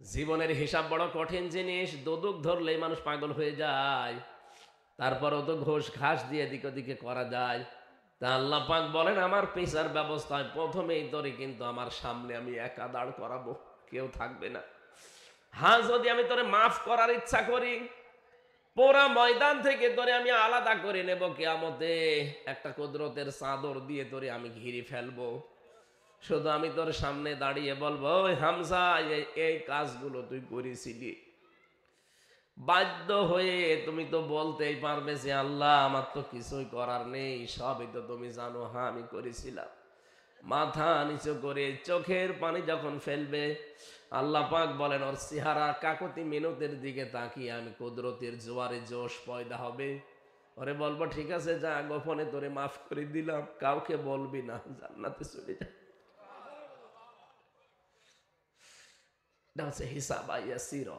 জীবনের হিসাব বড় কঠিন জিনিস। দোদক ধরলেই মানুষ পাগল হয়ে যায়, তারপরও তো ঘোষ ঘাস দিয়ে এদিক ওদিকে করা যায়। তা আল্লাহ পাক বলেন আমার পেশার ব্যবস্থায় প্রথমেই তোরে কিন্তু আমার সামনে আমি একা দাঁড় করাবো, কেউ থাকবে না। হ্যাঁ, যদি আমি তোরে মাফ করার ইচ্ছা করি, পুরা ময়দান থেকে তোরে আমি আলাদা করে নেব, কিয়ামতে একটা কুদরতের চাদর দিয়ে তোরে আমি ঘিরে ফেলবো। শুধু আমি তোর সামনে দাঁড়িয়ে বলবো, ওই হামজা এই কাজগুলো তুই করেছিলি, বাধ্য হয়ে তুমি তো বলতেই পারবে যে আল্লাহ আমার তো কিছুই করার নেই, সবই তো তুমি জানো, হ্যাঁ আমি করেছিলাম। মাথা নিচু করে চোখের পানি যখন ফেলবে, আল্লাহ পাক বলেন ওর চেহারা কাকতি মিনতের দিকে তাকিয়ে আমি কুদরতের জোয়ারে জোশ পয়দা হবে। ওরে বলবো ঠিক আছে যা, গোপনে তোরে মাফ করে দিলাম, কাউকে বলবি না, জান্নাতে চলে যা। এটা হচ্ছে হিসাব ইয়াসির।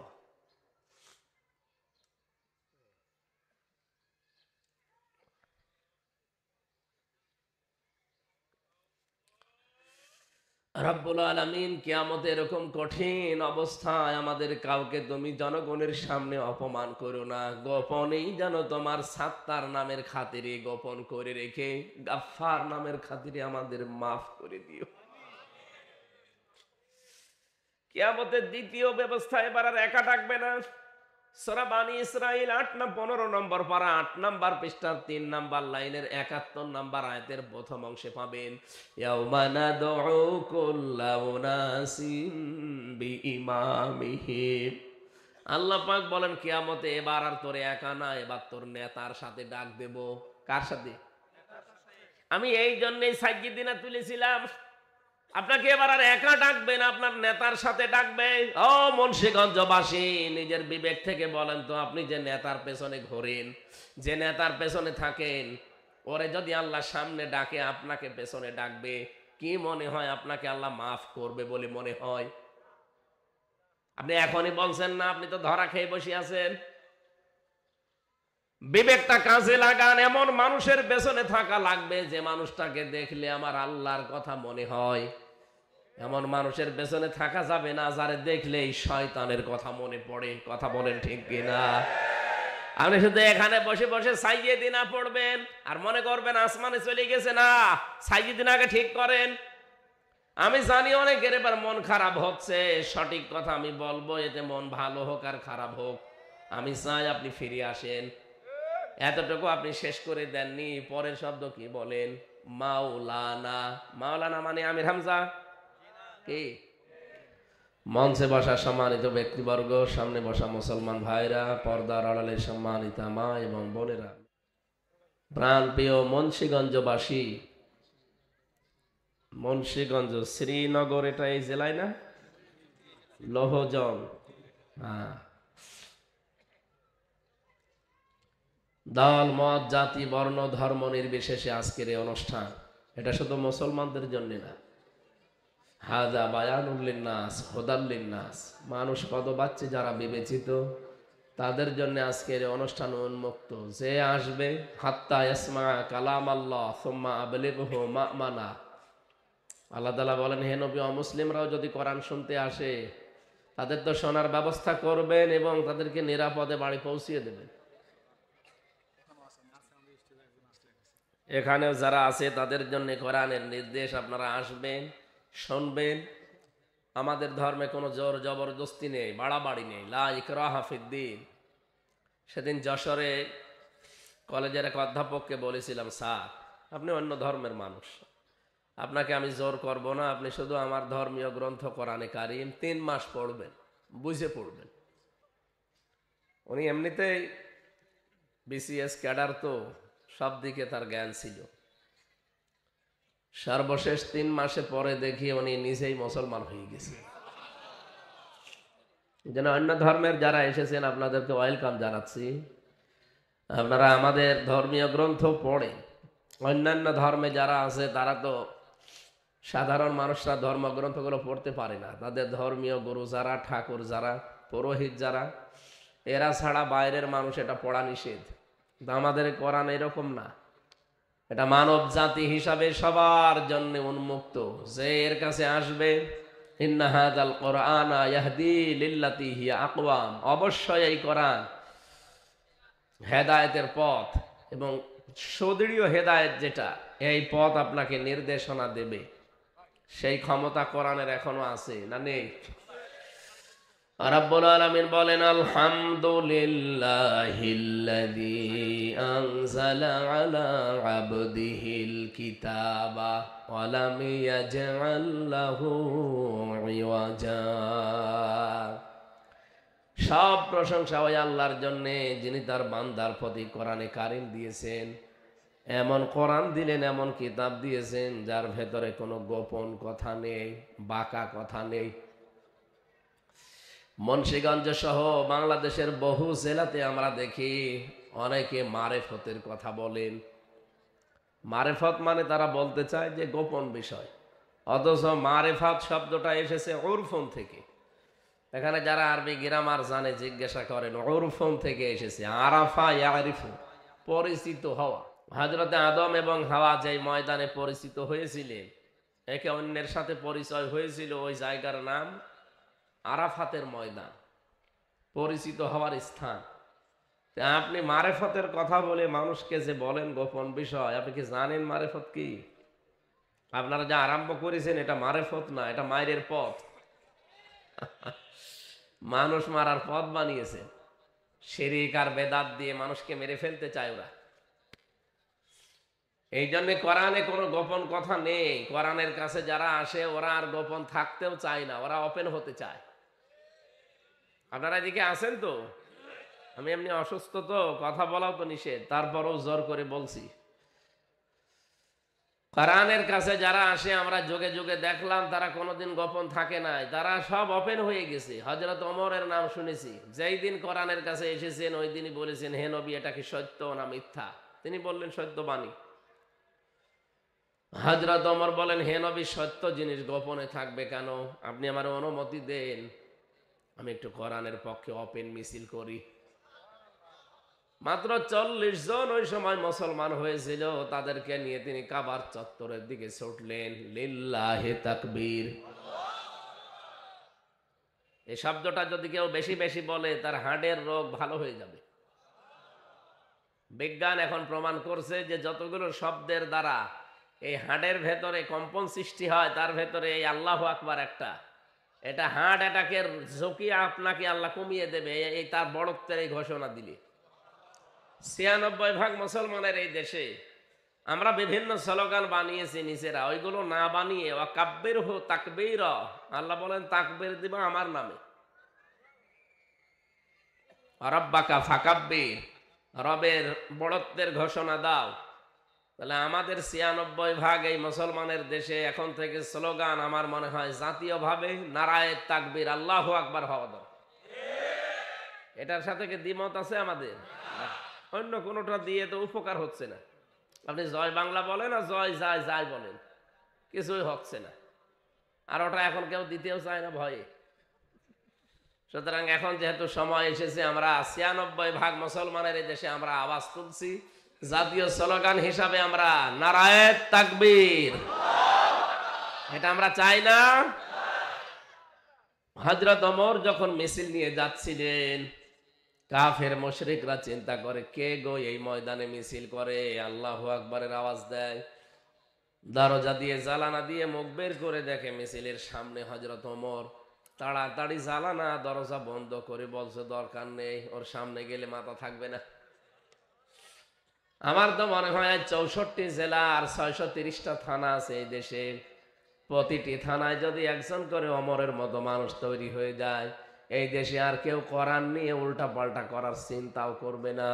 রব্বুল আলামিন কিয়ামতে এরকম কঠিন অবস্থায় আমাদের কাউকে তুমি জনগণের সামনে অপমান করো না, গোপনেই যেন তোমার সাত্তার নামের খাতিরে গোপন করে রেখে গাফফার নামের খাতিরে আমাদের মাফ করে দিও। কিয়ামতের দ্বিতীয় ব্যবস্থা এবার আর একা ডাকবে না। সূরা বানী ইসরাঈল 15 নম্বর পারা 8 নম্বর পৃষ্ঠার 3 নম্বর লাইনের 71 নম্বর আয়াতের প্রথম অংশে পাবেন, ইয়াউমা নাদউ কুল্লা উনাসিম বিইমামিহিম। আল্লাহ পাক বলেন কিয়ামতে এবার আর তোরে একা না, এবার তোর নেতার সাথে ডাক দেব। কার সাথে? আমি এই জন্যই সাইয়্যিদিনা তুলেছিলাম, আপনাকে এবার আর একা ডাকবেন, আপনার নেতার সাথে ডাকবে। ও মুন্সিগঞ্জবাসী, নিজের বিবেক থেকে বলেন তো, আপনি যে নেতার পেছনে ঘোরেন, যে নেতার পেছনে থাকেন, ওরে যদি আল্লাহ সামনে ডাকে আপনাকে পেছনে ডাকবে, কি মনে হয় আপনাকে আল্লাহ মাফ করবে বলে মনে হয়? আপনি এখনই বলছেন না, আপনি তো ধরা খেয়ে বসে আছেন। বিবেকটা কাজে লাগান, এমন মানুষের পেছনে থাকা লাগবে যে মানুষটাকে দেখলে আমার আল্লাহর কথা মনে হয়। এমন মানুষের পেছনে থাকা যাবে না যারে দেখলেই শয়তানের কথা মনে পড়ে। কথা বলেন ঠিক কিনা? আপনি শুধু এখানে বসে বসে সাইয়্যিদিনা পড়বেন আর মনে করবেন আসমানে চলে গেছে। না, সাইয়্যিদিনাকে ঠিক করেন। আমি জানি অনেকের এবার মন খারাপ হচ্ছে, সঠিক কথা আমি বলবো, এতে মন ভালো হোক আর খারাপ হোক, আমি চাই আপনি ফিরে আসেন। এতটুকু আপনি শেষ করে দেননি, পরের শব্দ কি বলেন? মাওলানা। মাওলানা মানে আমির হামজা কি? মঞ্চে বসা সম্মানিত ব্যক্তিবর্গ, সামনে বসা মুসলমান ভাইরা, পর্দার আড়ালে সম্মানিতা মা এবং বোনেরা, প্রাণপ্রিয় মুন্সিগঞ্জবাসী, মুন্সিগঞ্জ শ্রীনগর, এটা এই জেলায় না? লৌহজং। হ্যাঁ, দল মত জাতি বর্ণ ধর্ম নির্বিশেষে আজকের এই অনুষ্ঠান, এটা শুধু মুসলমানদের জন্য না। হাযা বায়ানুল লিন্নাস হুদাল লিন্নাস, মানুষ পদবাচ্য যারা বিবেচিত তাদের জন্য আজকের এই অনুষ্ঠান উন্মুক্ত। যে আসবে হাত্তা ইয়াসমা কালাম আল্লাহ সুম্মা আবলিগহু মা'মানা। আল্লাহ তাআলা বলেন, হে নবী, অমুসলিমরাও যদি কোরআন শুনতে আসে তাদের তো শোনার ব্যবস্থা করবেন এবং তাদেরকে নিরাপদে বাড়ি পৌঁছিয়ে দেবেন। এখানেও যারা আছে তাদের জন্য কোরআনের নির্দেশ, আপনারা আসবেন, শুনবেন। আমাদের ধর্মে কোনো জোর জবরদস্তি নেই, বাড়াবাড়ি নেই, লা ইকরাহা ফিদ্দিন। সেদিন যশোরে কলেজের এক অধ্যাপককে বলেছিলাম, স্যার আপনি অন্য ধর্মের মানুষ, আপনাকে আমি জোর করব না, আপনি শুধু আমার ধর্মীয় গ্রন্থ কোরআনে কারিম 3 মাস পড়বেন, বুঝে পড়বেন। উনি এমনিতেই বিসিএস ক্যাডার, তো সব দিকে তার জ্ঞান ছিল। সর্বশেষ 3 মাসে পরে দেখি উনি নিজেই মুসলমান হয়ে গেছে। যেন অন্য ধর্মের যারা এসেছেন আপনাদেরকে ওয়েলকাম জানাচ্ছি। আপনারা আমাদের ধর্মীয় গ্রন্থ পড়েন। অন্যান্য ধর্মে যারা আছে তারা তো, সাধারণ মানুষরা ধর্মগ্রন্থগুলো পড়তে পারে না। তাদের ধর্মীয় গুরু যারা, ঠাকুর যারা, পুরোহিত যারা, এরা ছাড়া বাইরের মানুষ এটা পড়া নিষেধ। কিন্তু আমাদের কোরআন এরকম না, এটা মানব জাতি হিসাবে সবার জন্য উন্মুক্ত। যে এর কাছে আসবে ইন্না হাযাল কুরআনা ইয়াহদি লিল্লাতী হিয়া আকওয়াম, অবশ্যই এই কোরআন হেদায়েতের পথ এবং সুদৃঢ় হেদায়েত, যেটা এই পথ আপনাকে নির্দেশনা দেবে, সেই ক্ষমতা কোরআনের এখনো আছে না নেই? রাব্বুল আলামিন বলেন আলহামদুলিল্লাহিল্লাযী আনজালা আলা আবদিহিল কিতাবা ওয়া লাম ইয়াজআল লাহু ইওয়াজা। সব প্রশংসা ওই আল্লাহর জন্য যিনি তার বান্দার প্রতি কোরআনে কারীম দিয়েছেন, এমন কোরআন দিলেন, এমন কিতাব দিয়েছেন যার ভেতরে কোনো গোপন কথা নেই, বাঁকা কথা নেই। মুন্সিগঞ্জ সহ বাংলাদেশের বহু জেলাতে আমরা দেখি অনেকে মারেফতের কথা বলেন। মারেফত মানে তারা বলতে চায় যে গোপন বিষয়, অথচ মারেফত শব্দটা এসেছে উরফুন থেকে। এখানে যারা আরবি গ্রামার জানে জিজ্ঞাসা করেন, উরফুন থেকে এসেছে, আরাফা ইয়ারিফু, পরিচিত হওয়া। হযরতে আদম এবং হাওয়া যেই ময়দানে পরিচিত হয়েছিলেন, একে অন্যের সাথে পরিচয় হয়েছিল, ওই জায়গার নাম আরাফাতের ময়দান, পরিচিত হওয়ার স্থান। আপনি মারেফতের কথা বলে মানুষকে যে বলেন গোপন বিষয়, আপনি কি জানেন মারেফত কি? আপনারা যা আরম্ভ করেছেন এটা মারেফত না, এটা মায়ের পথ। মানুষ মারার পথ বানিয়েছে, শিরক আর বেদাত দিয়ে মানুষকে মেরে ফেলতে চায় ওরা। এই জন্য কোরআনে কোনো গোপন কথা নেই। কোরআনের কাছে যারা আসে ওরা আর গোপন থাকতেও চায় না, ওরা ওপেন হতে চায়। আপনারা এদিকে আছেন তো? আমি এমনি অসুস্থ তো, কথা বলাও তো নিষেধ, তারপরও জোর করে বলছি। কোরআনের কাছে যারা আসে আমরা যুগে যুগে দেখলাম তারা কোনোদিন গোপন থাকে নাই, তারা সব ওপেন হয়ে গেছে। হযরত ওমরের নাম শুনেছি, যেই দিন কোরআনের কাছে এসেছেন ওই দিনই বলেছেন, হে নবী এটা কি সত্য না মিথ্যা? তিনি বললেন সত্যবাণী। হযরত ওমর বলেন, হে নবী সত্য জিনিস গোপনে থাকবে কেন? আপনি আমার অনুমতি দেন আমি একটু কোরআনের পক্ষে ওপেন মিছিল করি। মাত্র 40 জন ওই সময় মুসলমান হয়েছিল, তাদেরকে নিয়ে তিনি কাবার চত্বরের দিকে ছুটলেন। লিল্লাহি তাকবীর। এই শব্দটা যদি কেউ বেশি বেশি বলে তার হার্টের রোগ ভালো হয়ে যাবে। বিজ্ঞান এখন প্রমাণ করছে যে যতগুলো শব্দের দ্বারা এই হার্টের ভেতরে কম্পন সৃষ্টি হয়, তার ভেতরে এই আল্লাহু আকবার একটা, এটা হার্ট অ্যাটাকের ঝুঁকি আপনাকে আল্লাহ কমিয়ে দেবে, এই তার বড়ত্বের এই ঘোষণা দিলে। 96% মুসলমানের এই দেশে আমরা বিভিন্ন স্লোগান বানিয়েছি নিচেরা, ওইগুলো না বানিয়ে ওয়াকাব্বির হু তাকবীর, আল্লাহ বলেন তাকবীর দিবা আমার নামে। রাব্বাকা ফাকাব্বির, রবের বড়ত্বের ঘোষণা দাও। তাহলে আমাদের 96% এই মুসলমানের দেশে এখন থেকে স্লোগান আমার মনে হয় জাতীয়ভাবে নারায়ে তাকবীর, আল্লাহু আকবার হওয়া দাও। এটার সাথে কি দ্বিমত আছে আমাদের? অন্য কোনোটা দিয়ে তো উপকার হচ্ছে না। আপনি জয় বাংলা বলেন আর জয় যায় যায় বলেন, কিছুই হচ্ছে না। আর ওটা এখন কেউ দিতেও চায় না ভয়ে। সুতরাং এখন যেহেতু সময় এসেছে, আমরা 96% মুসলমানের এই দেশে আমরা আওয়াজ তুলছি, জাতীয় স্লোগান হিসাবে আমরা নারায়ে তাকবীর, এটা আমরা চাই না। হযরত ওমর যখন মিছিল নিয়ে যাচ্ছিলেন, কাফের মুশরিকরা চিন্তা করে কে গো এই ময়দানে মিছিল করে, আল্লাহু আকবারের আওয়াজ দেয়। দরজা দিয়ে জালানা দিয়ে মুখ বের করে দেখে মিছিলের সামনে হযরত ওমর। তাড়াতাড়ি জালানা দরজা বন্ধ করে বলছে দরকার নেই, ওর সামনে গেলে মাথা থাকবে না। আমার তো মনে হয় 64 জেলা আর 630টা থানা আছে এই দেশে, প্রতিটি থানায় যদি একজন করে ওমরের মতো মানুষ তৈরি হয়ে যায়, এই দেশে আর কেউ কোরআন নিয়ে উল্টা পাল্টা করার চিন্তাও করবে না।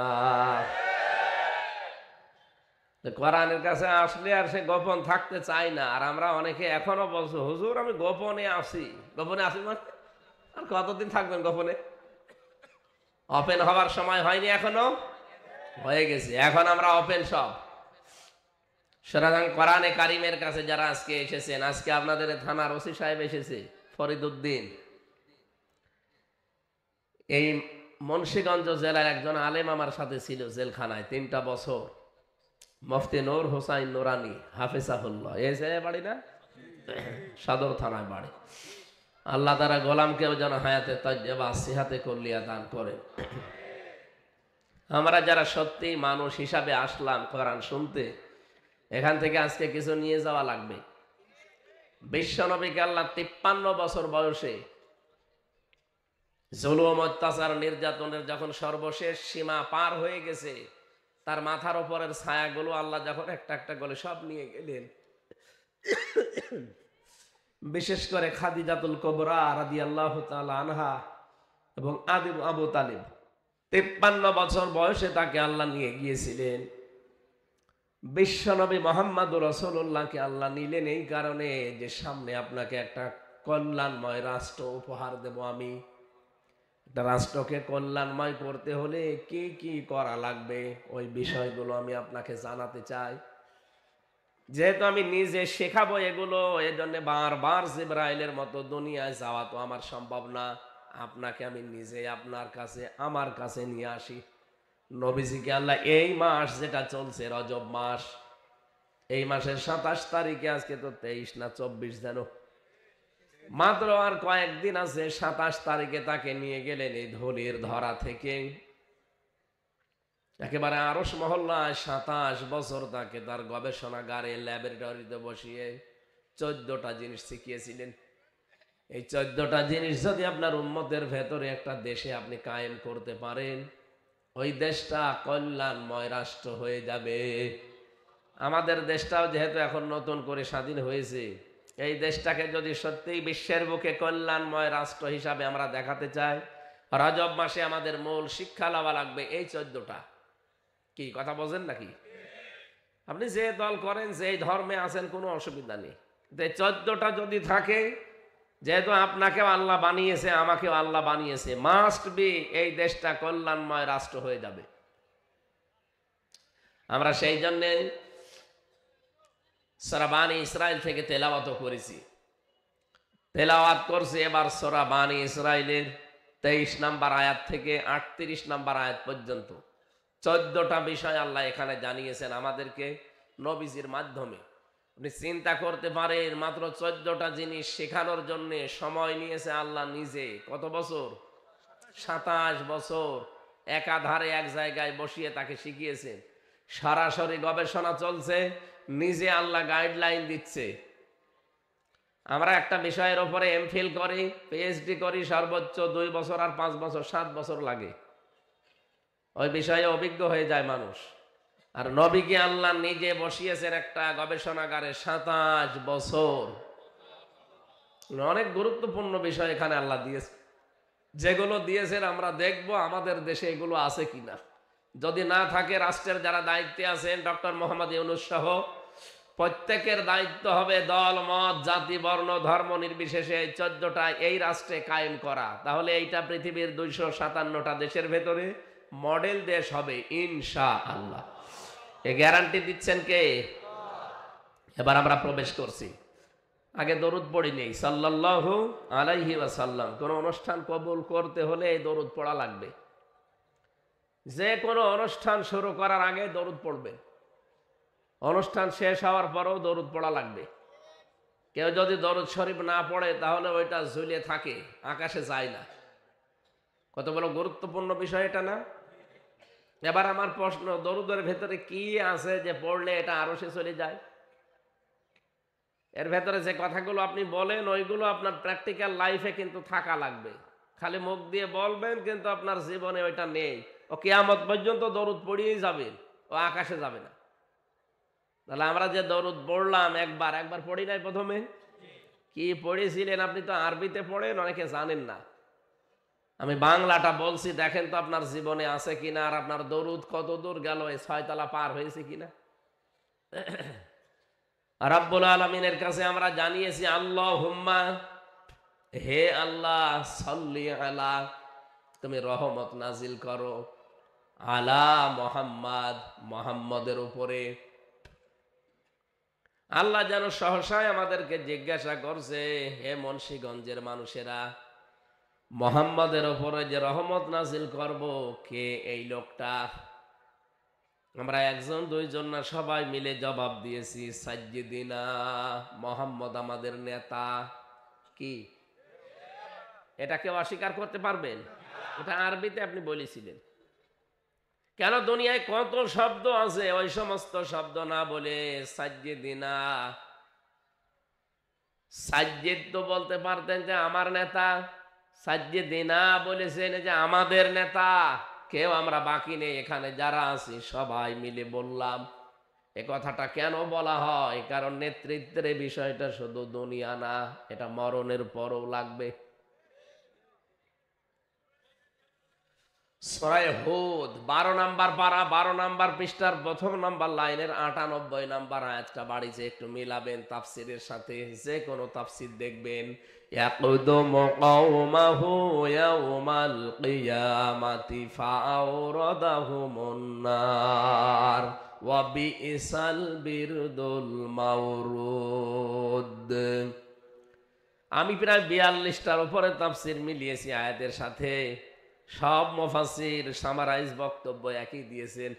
কোরআনের কাছে আসলে আর সে গোপন থাকতে চায় না। আর আমরা অনেকে এখনো বলছো, হুজুর আমি গোপনে আছি। গোপনে আছি মানে আর কতদিন থাকবেন গোপনে? ওপেন হওয়ার সময় হয়নি, এখনো হয়ে গেছে। এখন আমরা ওপেন সব। সুতরাং কোরআনে কারিমের কাছে যারা আজকে এসেছেন, আজকে আপনাদের থানার ওসি সাহেব এসেছে ফরিদউদ্দিন, এই মুন্সিগঞ্জ জেলার একজন আলেম আমার সাথে ছিল জেলখানায় 3টা বছর, মুফতি নূর হোসাইন নুরানি হাফিজাহুল্লাহ। এই জায়গায় বাড়ি না, সদর থানায় বাড়ি। আল্লাহ তারা গোলামকেও যেন হায়াতে তাজ্জাবা সিহাতে কল্লিয়া দান করেন। আমরা যারা সত্যি মানুষ হিসাবে আসলাম কোরআন শুনতে, এখান থেকে আজকে কিছু নিয়ে যাওয়া লাগবে। বিশ্বনবীকে আল্লাহ 53 বছর বয়সে জুলুম, অত্যাচার, নির্যাতনের যখন সর্বশেষ সীমা পার হয়ে গেছে, তার মাথার উপরের ছায়াগুলো আল্লাহ যখন একটা একটা করে সব নিয়ে গেলেন, বিশেষ করে খাদিজাতুল কুবরা রাদিয়াল্লাহু তাআলা আনহা এবং আবু তালিব 53 বছর বয়সে তাকে আল্লাহ নিয়ে গিয়েছিলেন। বিশ্বনবী মুহাম্মদুর রাসূলুল্লাহকে আল্লাহ নিলেন এই কারণে যে সামনে আপনাকে একটা কল্যাণময় রাষ্ট্র উপহার দেব আমি। একটা রাষ্ট্রকে কল্যাণময় করতে হলে কি কি করা লাগবে ওই বিষয়গুলো আমি আপনাকে জানাতে চাই। যেহেতু আমি নিজে শেখাবো এগুলো, এজন্য বারবার জিবরাইলের মতো দুনিয়ায় যাওয়া তো আমার সম্ভব না। আপনাকে আমি নিজে আপনার কাছে আমার কাছে নিয়ে আসি। নবীজিকে আল্লাহ এই মাস যেটা চলছে রজব মাস, এই মাসের 27 তারিখে, আজকে তো 23 না 24 যেন, মাত্র আর কয়েকদিন আছে, 27 তারিখে তাকে নিয়ে গেলেন এই ধুলির ধরা থেকে একেবারে আরশ মহল্লায়। 27 বছর তাকে তার গবেষণাগারে ল্যাবরেটরিতে বসিয়ে 14টা জিনিস শিখিয়েছিলেন। এই 14টা জিনিস যদি আপনার উম্মতের ভেতরে একটা দেশে আপনি কায়েম করতে পারেন, ওই দেশটা কল্যাণময় রাষ্ট্র হয়ে যাবে। আমাদের দেশটাও যেহেতু এখন নতুন করে স্বাধীন হয়েছে, এই দেশটাকে যদি সত্যিই বিশ্বের বুকে কল্যাণময় রাষ্ট্র হিসাবে আমরা দেখাতে চাই, রজব মাসে আমাদের মূল শিক্ষা লওয়া লাগবে এই 14টা। কি কথা বলেন নাকি? আপনি যে দল করেন, যে ধর্মে আছেন, কোনো অসুবিধা নেই, 14টা যদি থাকে, যেহেতু আপনাকেও আল্লাহ বানিয়েছে, আমাকেও আল্লাহ বানিয়েছে, মাস্ট বি এই দেশটা কল্যাণময় রাষ্ট্র হয়ে যাবে। আমরা সেই জন্যে সূরা বানী ইসরাইল থেকে তেলাওয়াত করেছি, তেলাওয়াত করছি এবার সূরা বানী ইসরাইলের 23 নম্বর আয়াত থেকে 38 নম্বর আয়াত পর্যন্ত 14টা বিষয় আল্লাহ এখানে জানিয়েছেন আমাদেরকে নবীজির মাধ্যমে। আপনি চিন্তা করতে পারেন, মাত্র 14টা জিনিস শেখানোর জন্য সময় নিয়েছে আল্লাহ নিজে কত বছর? 27 বছর একাধারে এক জায়গায় বসিয়ে তাকে শিখিয়েছেন। সরাসরি গবেষণা চলছে, নিজে আল্লাহ গাইডলাইন দিচ্ছে। আমরা একটা বিষয়ের উপরে এমফিল করি, পিএইচডি করি, সর্বোচ্চ 2 বছর আর 5 বছর 7 বছর লাগে, ওই বিষয়ে অভিজ্ঞ হয়ে যায় মানুষ। আর নবীকে আল্লাহ নিজে বসিয়েছেন একটা গবেষণাগারে 27 বছর। অনেক গুরুত্বপূর্ণ বিষয় এখানে আল্লাহ দিয়েছে, যেগুলো দিয়েছেন আমরা দেখব আমাদের দেশে এগুলো আছে কিনা। যদি না থাকে, রাষ্ট্রের যারা দায়িত্বে আছেন, ডক্টর মোহাম্মদ ইউনূস সহ প্রত্যেকের দায়িত্ব হবে দল, মত, জাতি, বর্ণ, ধর্ম নির্বিশেষে এই 14টা এই রাষ্ট্রে কায়েম করা। তাহলে এইটা পৃথিবীর 257টা দেশের ভেতরে মডেল দেশ হবে ইনশাআল্লাহ। এ গ্যারান্টি দিচ্ছেন কে? এবার আমরা প্রবেশ করছি। আগে দরুদ পড়ি নেই সাল্লাল্লাহু আলাইহি ওয়াসাল্লাম। কোন অনুষ্ঠান কবুল করতে হলে এই দরুদ পড়া লাগবে। যে কোনো অনুষ্ঠান শুরু করার আগে দরুদ পড়বে, অনুষ্ঠান শেষ হওয়ার পরেও দরুদ পড়া লাগবে। কেউ যদি দরুদ শরীফ না পড়ে, তাহলে ওইটা ঝুলে থাকে, আকাশে যায় না। কত বড় গুরুত্বপূর্ণ বিষয় এটা না? এবার আমার প্রশ্ন, দরুদের ভেতরে কি আছে যে পড়লে এটা আরশে চলে যায়? এর ভেতরে যে কথাগুলো আপনি বলেন, ওইগুলো আপনার প্র্যাকটিক্যাল লাইফে কিন্তু থাকা লাগবে। খালি মুখ দিয়ে বলবেন, কিন্তু আপনার জীবনে ওইটা নেই। ও কিয়ামত পর্যন্ত দরুদ পড়িয়েই যাবেন, ও আকাশে যাবে না। তাহলে আমরা যে দরুদ পড়লাম, একবার পড়ি নাই প্রথমে? কি পড়েছিলেন? আপনি তো আরবিতে পড়েন, অনেকে জানেন না। আমি বাংলাটা বলছি, দেখেন তো আপনার জীবনে আছে কিনা, আর আপনার দরুদ কত দূর গেল, এই 6 তলা পার হয়েছে কিনা। রাব্বুল আলামিনের কাছে আমরা জানিয়েছি, আল্লাহুম্মা, হে আল্লাহ, সাল্লি আলা, তুমি রহমত নাজিল করো, আলা মুহাম্মদ, মুহাম্মদের উপরে। আল্লাহ যেন সহসায় আমাদেরকে জিজ্ঞাসা করছে, হে মুন্সিগঞ্জের মানুষেরা, মুহাম্মদের উপরে যে রহমত নাজিল করব, কে এই লোকটা? আমরা 1 2 জন না, সবাই মিলে জবাব দিয়েছি, সাজ্জিদিনা, মুহাম্মদ আমাদের নেতা। কি এটা কেউ অস্বীকার করতে পারবেন? এটা আরবিতে আপনি বলেছিলেন। কেন দুনিয়ায় কত শব্দ আছে, ওই সমস্ত শব্দ না বলে সাজ্জিদিনা, সাজ্জিদ তো বলতে পারতেন যে আমার নেতা, সাজ্জিদিনা বলেছেন যে আমাদের নেতা। কেউ আমরা বাকি নেই, এখানে যারা আছি সবাই মিলে বললাম। এ কথাটা কেন বলা হয়? কারণ নেতৃত্বের বিষয়টা শুধু দুনিয়া না, এটা মরণের পরও লাগবে। সূরা হুদ 12 নাম্বার পারা, 12 নাম্বার পৃষ্ঠার প্রথম নাম্বার লাইনের 98 নাম্বার আয়াতটা বাড়িতে একটু মিলাবেন তাফসিরের সাথে, যে কোনো তাফসির দেখবেন। ইয়াকুদুমু কওমাহু ইয়াউমাল কিয়ামাতি ফাআওরাদাহুমুন নার ওয়া বিইসাল বিরদুল মাওরুদ। আমি প্রায় 42টার উপরে তাফসির মিলিয়েছি আয়াতের সাথে। সব মুফাসসির সামারাইজ বক্তব্য একই দিয়েছেন।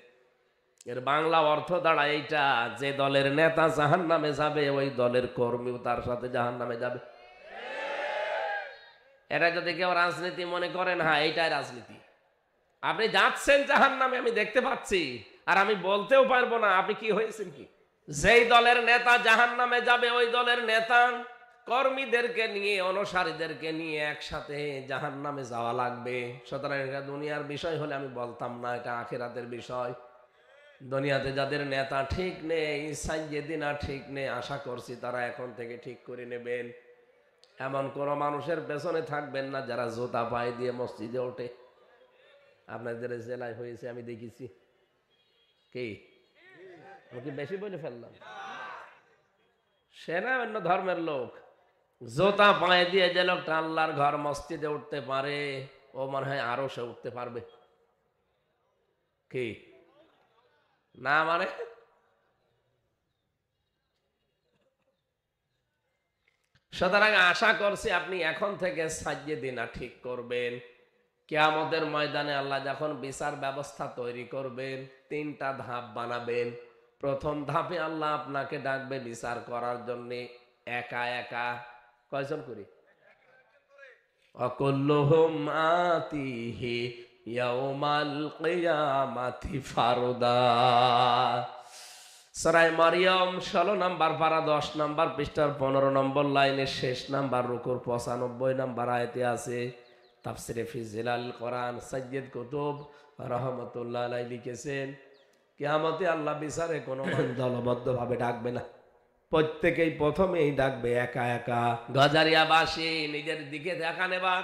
এর বাংলা অর্থ দাঁড়ায় এইটা, যে দলের নেতা জাহান্নামে যাবে ওই দলের কর্মীও তার সাথে জাহান্নামে যাবে। এটা যদি কেউ রাজনীতি মনে করেন, হ্যাঁ এইটাই রাজনীতি। আপনি যাচ্ছেন জাহান্নামে, আমি দেখতে পাচ্ছি, আর আমি বলতেও পারবো না আপনি কি হয়েছেন কি। যেই দলের নেতা জাহান্নামে যাবে ওই দলের নেতা কর্মীদেরকে নিয়ে, অনুসারীদেরকে নিয়ে একসাথে জাহান্নামে যাওয়া লাগবে। সুতরাং এটা দুনিয়ার বিষয় হলে আমি বলতাম না, এটা আখিরাতের বিষয়। দুনিয়াতে যাদের নেতা ঠিক নেই, সাইয়েদিনা ঠিক নেই, আশা করছি তারা এখন থেকে ঠিক করে নেবেন। এমন কোন মানুষের পেছনে থাকবেন না যারা জুতা পায়ে দিয়ে মসজিদে ওঠে। আপনাদের জেলায় হয়েছে, আমি দেখেছি। কি আমি কি বেশি বলে ফেললাম? সে না অন্য ধর্মের লোক, জোতা পায়ে দিয়ে যে লোকটা আল্লাহর ঘর মসজিদে উঠতে পারে, ও মনে হয় আরো সে উঠতে পারবে। কি না মানে? সুতরাং আশা করছি আপনি এখন থেকে সাজ্জিদিনা ঠিক করবেন। কিয়ামতের ময়দানে আল্লাহ যখন বিচার ব্যবস্থা তৈরি করবেন, 3টা ধাপ বানাবেন। প্রথম ধাপে আল্লাহ আপনাকে ডাকবে বিচার করার জন্য একা একা। কয়জন করি? অকুল্লুহুম আতিহি ইয়াউমাল কিয়ামাতি ফারদা। সূরা মারইয়াম 16 নাম্বার পারা 10 নাম্বার পৃষ্ঠার 15 নম্বর লাইনের শেষ নাম্বার রুকুর 95 নাম্বার আয়াতে আছে। তাফসিরে ফি জিলাল কোরআন সাইয়্যিদ কুতুব রাহমাতুল্লাহ আলাইহি লিখেছেন, কিয়ামতে আল্লাহ বিচারে কোনো দলবদ্ধভাবে ডাকবে না, প্রত্যেকেই প্রথমেই ডাকবে একা একা। গজারিয়াবাসী নিজের দিকে দেখান, এবার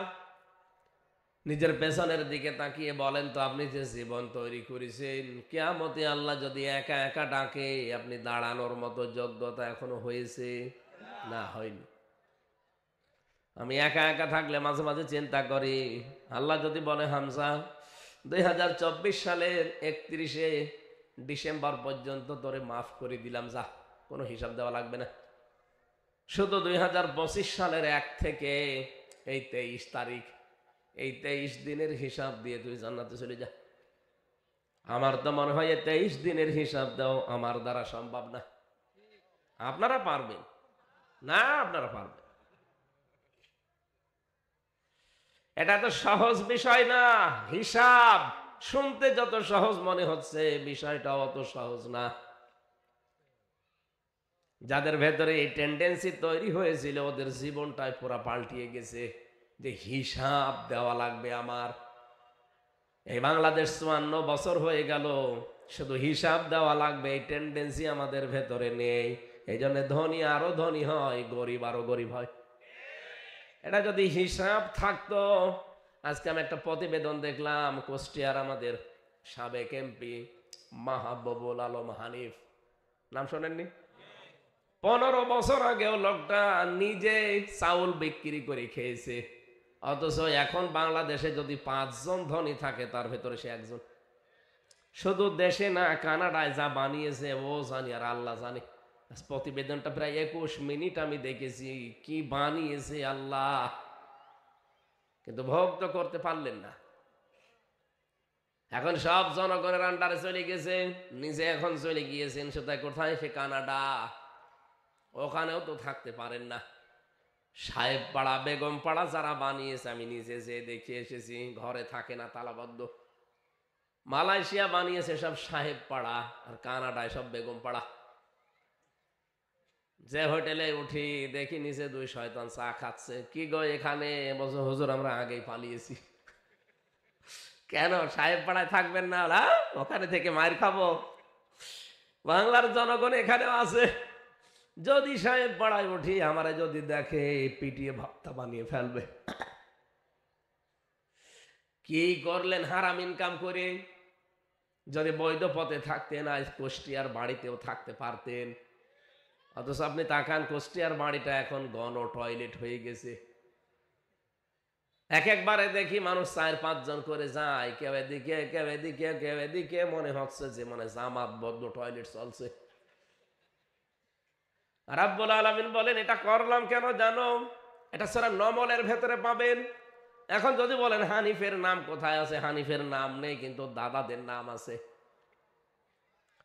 নিজের পেছনের দিকে তাকিয়ে বলেন তো, আপনি যে জীবন তৈরি করেছেন, কিয়ামতে আল্লাহ যদি একা একা ডাকে, আপনি দাঁড়ানোর মতো যোগ্যতা এখনো হয়েছে? না, হয়নি। আমি একা একা থাকলে মাঝে মাঝে চিন্তা করি, আল্লাহ যদি বলে হামজা 2024 সালের 31শে ডিসেম্বর পর্যন্ত তোরে মাফ করে দিলাম, যা, কোনো হিসাব দেওয়া লাগবে না, শুধু 2025 সালের 1 থেকে এই 23 তারিখ, এই 23 দিনের হিসাব দিয়ে তুই জান্নাতে চলে যা। আমার তো মনে হয় 23 দিনের হিসাব দাও আমার দ্বারা সম্ভব না। আপনারা পারবেন না? আপনারা পারবেন। এটা তো সহজ বিষয় না। হিসাব শুনতে যত সহজ মনে হচ্ছে, বিষয়টা অত সহজ না। যাদের ভেতরে এই টেন্ডেন্সি তৈরি হয়েছিল, ওদের জীবনটাই পুরা পাল্টিয়ে গেছে, যে হিসাব দেওয়া লাগবে আমার। এই বাংলাদেশ 54 বছর হয়ে গেল, শুধু হিসাব দেওয়া লাগবে এই টেন্ডেন্সি আমাদের ভেতরে নেই। এই জন্য ধনী আরো ধনী হয়, গরিব আরো গরিব হয়। এটা যদি হিসাব থাকতো, আজকে আমি একটা প্রতিবেদন দেখলাম, কুষ্টিয়ার আমাদের সাবেক এমপি মাহবুবুল আলম হানিফ, নাম শোনেননি? 15 বছর আগেও লোকটা নিজে চাউল বিক্রি করে খেয়েছে, অথচ এখন বাংলাদেশে যদি 5 জন ধনী থাকে তার ভেতরে সে একজন। শুধু দেশে না, কানাডায় যা বানিয়েছে ও জানি আর আল্লাহ জানে। প্রতিবেদনটা প্রায় 21 মিনিট আমি দেখেছি, কি বানিয়েছে আল্লাহ, কিন্তু ভোগ তো করতে পারলেন না। এখন সব জনগণের আন্ডারে চলে গেছে, নিজে এখন চলে গিয়েছেন সেটা কোথায়? সে কানাডা। ওখানেও তো থাকতে পারেন না। সাহেব পাড়া বেগম পাড়া যারা বানিয়েছে আমি নিজে যে দেখে এসেছি, ঘরে থাকে না, তালাবদ্ধ। মালয়েশিয়া বানিয়েছে সব সাহেব পাড়া, আর কানাডায় সব বেগম পাড়া। যে হোটেলে উঠি দেখি নিচে দুই শয়তান চা খাচ্ছে। কি গো এখানে? বলছে হুজুর আমরা আগেই পালিয়েছি। কেন সাহেব পাড়ায় থাকবেন না? ওখানে থেকে মায়ের খাবো। বাংলার জনগণ এখানেও আছে। যদি সাহেব পাড়ায় উঠি আমারে যদি দেখে পিটিয়ে ভক্তা বানিয়ে ফেলবে। কি করলেন হারাম ইনকাম করে? যদি বৈধ পথে থাকতেন আজ কুষ্টিয়ার বাড়িতেও থাকতে পারতেন। অথচ আপনি তাকান কুষ্টিয়ার বাড়িটা এখন গণ টয়লেট হয়ে গেছে। এক একবারে দেখি মানুষ 4-5 জন করে যায়, কেউ এদিকে কেউ এদিকে কেউ এদিকে, মনে হচ্ছে যে মানে জামাতবদ্ধ টয়লেট চলছে। রাব্বুল আলামিন বলেন এটা করলাম কেন জানো? এটা সূরা নমলের ভেতরে পাবেন। এখন যদি বলেন হানিফের নাম কোথায় আছে, হানিফের নাম নেই, কিন্তু দাদাদের নাম আছে।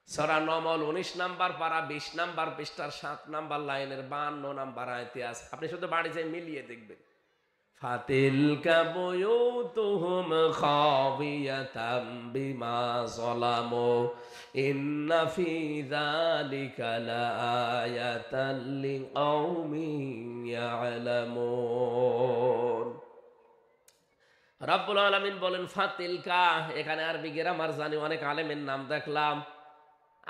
সূরা নমল 19 নাম্বার পারা 20 নাম্বার পৃষ্ঠার 7 নাম্বার লাইনের 52 নাম্বার আয়াতে আছে। আপনি শুধু বাড়ি যেয়ে মিলিয়ে দেখবেন। ফাতিলকা বুয়ুতুহুম খাবিয়াতাম বিমা যালামু ইন্না ফি যালিকা লাআয়াতাল লিকাউমিন ইয়ালামুন। রাব্বুল আলামিন বলেন ফাতিলকা, এখানে আরবি গ্রামার জানি অনেক আলেমের নাম দেখলাম।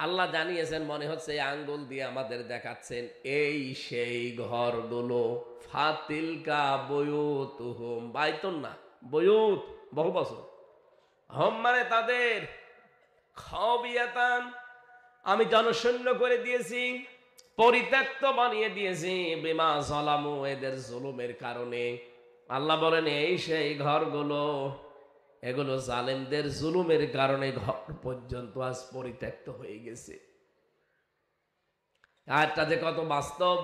আল্লাহ জানিয়েছেন, মনে হচ্ছে এই আঙ্গুল দিয়ে আমাদের দেখাচ্ছেন, এই সেই ঘরগুলো। ফাতিলকা বুয়ুতুহুম, বাইতুন না বুয়ুত, বহু বছর। হম মানে তাদের, খাবিয়াতান আমি জনশূন্য করে দিয়েছি, পরিত্যক্ত বানিয়ে দিয়েছি, বিমা যালামু এদের জুলুমের কারণে। আল্লাহ বলেন এই সেই ঘরগুলো, এগুলো জালেমদের জুলুমের কারণে ঘর পর্যন্ত আজ পরিত্যক্ত হয়ে গেছে। আরটা যে কত বাস্তব।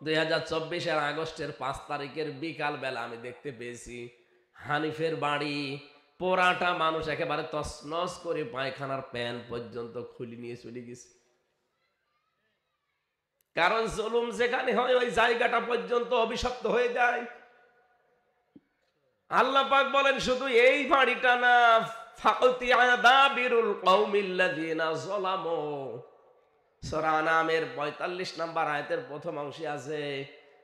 2024 আগস্টের 5 তারিখের বিকাল বেলা আমি দেখতে পেয়েছি হানিফের বাড়ি পোড়াটা মানুষ একেবারে তছনছ করে পায়খানার প্যান পর্যন্ত খুলে নিয়ে চলে গেছে। কারণ জুলুম যেখানে হয় ওই জায়গাটা পর্যন্ত অভিশপ্ত হয়ে যায়। আল্লাহ পাক বলেন শুধু এই বাড়িটা না, ফাকতিয়া দাবিরুল কওমিল্লাযিনা যালামু, সূরা আনামের 45 নাম্বার আয়াতের প্রথম অংশে আছে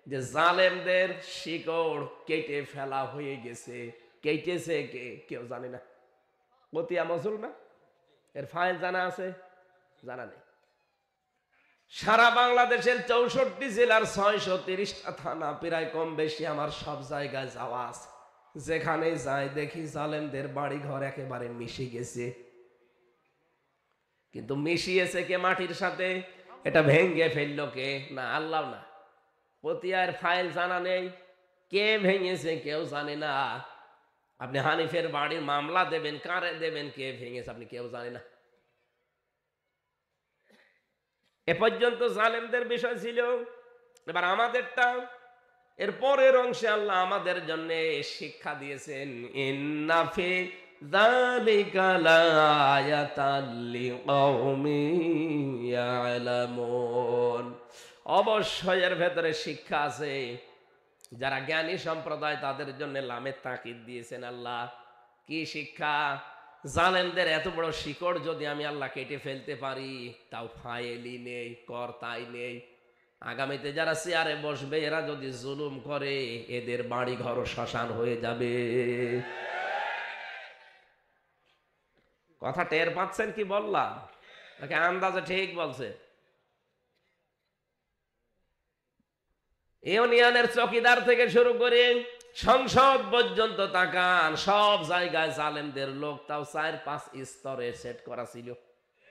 যে জালেমদের শিকড় কেটে ফেলা হয়ে গেছে। কেটেছে কে? কেউ জানে না। কতিয়া মজুল না, এর ফাইল জানা আছে? জানা নেই। সারা বাংলাদেশের 64 জেলার 630টা থানা, প্রায় কম বেশি আমার সব জায়গায় যাওয়া আছে। যেখানে যাই দেখি জালেমদের বাড়ি ঘর একেবারে মিশে গেছে। কিন্তু মিশিয়েছে কে মাটির সাথে? এটা ভেঙ্গে ফেললো কে? না আল্লাহ না। পতিয়ার ফাইল জানা নেই, কে ভেঙেছে কেউ জানে না। আপনি হানিফের বাড়ির মামলা দেবেন, কারে দেবেন, কে ভেঙেছে আপনি কেউ জানে না। এ পর্যন্ত জালেমদের বিষয় ছিল। এবার আমাদেরটা, এর পরের অংশে আল্লাহ আমাদের জন্য শিক্ষা দিয়েছেন, ইন্না ফি যালিকা লাআয়াতাল লিকাউমিন ইয়ালামুন। অবশ্যই এর ভেতরে শিক্ষা আছে। যারা জ্ঞানী সম্প্রদায় তাদের জন্য লামের তাকিদ দিয়েছেন আল্লাহ। কি শিক্ষা? জালেমদের এত বড় শিকড় যদি আমি আল্লাহ কেটে ফেলতে পারি, তাও ফাইলই নেই, কর্তাই নেই। আগামীতে যারা চেয়ারে বসবে এরা যদি জুলুম করে, এদের বাড়ি ঘর শ্মশান হয়ে যাবে। কথা টের পাচ্ছেন কি বললাম? নাকি আন্দাজে ঠিক বলছে? ইউনিয়নের চকিদার থেকে শুরু করে সংসদ পর্যন্ত তাকান, সব জায়গায় জালেমদের লোক, তাও 4-5 স্তরে সেট করা ছিল।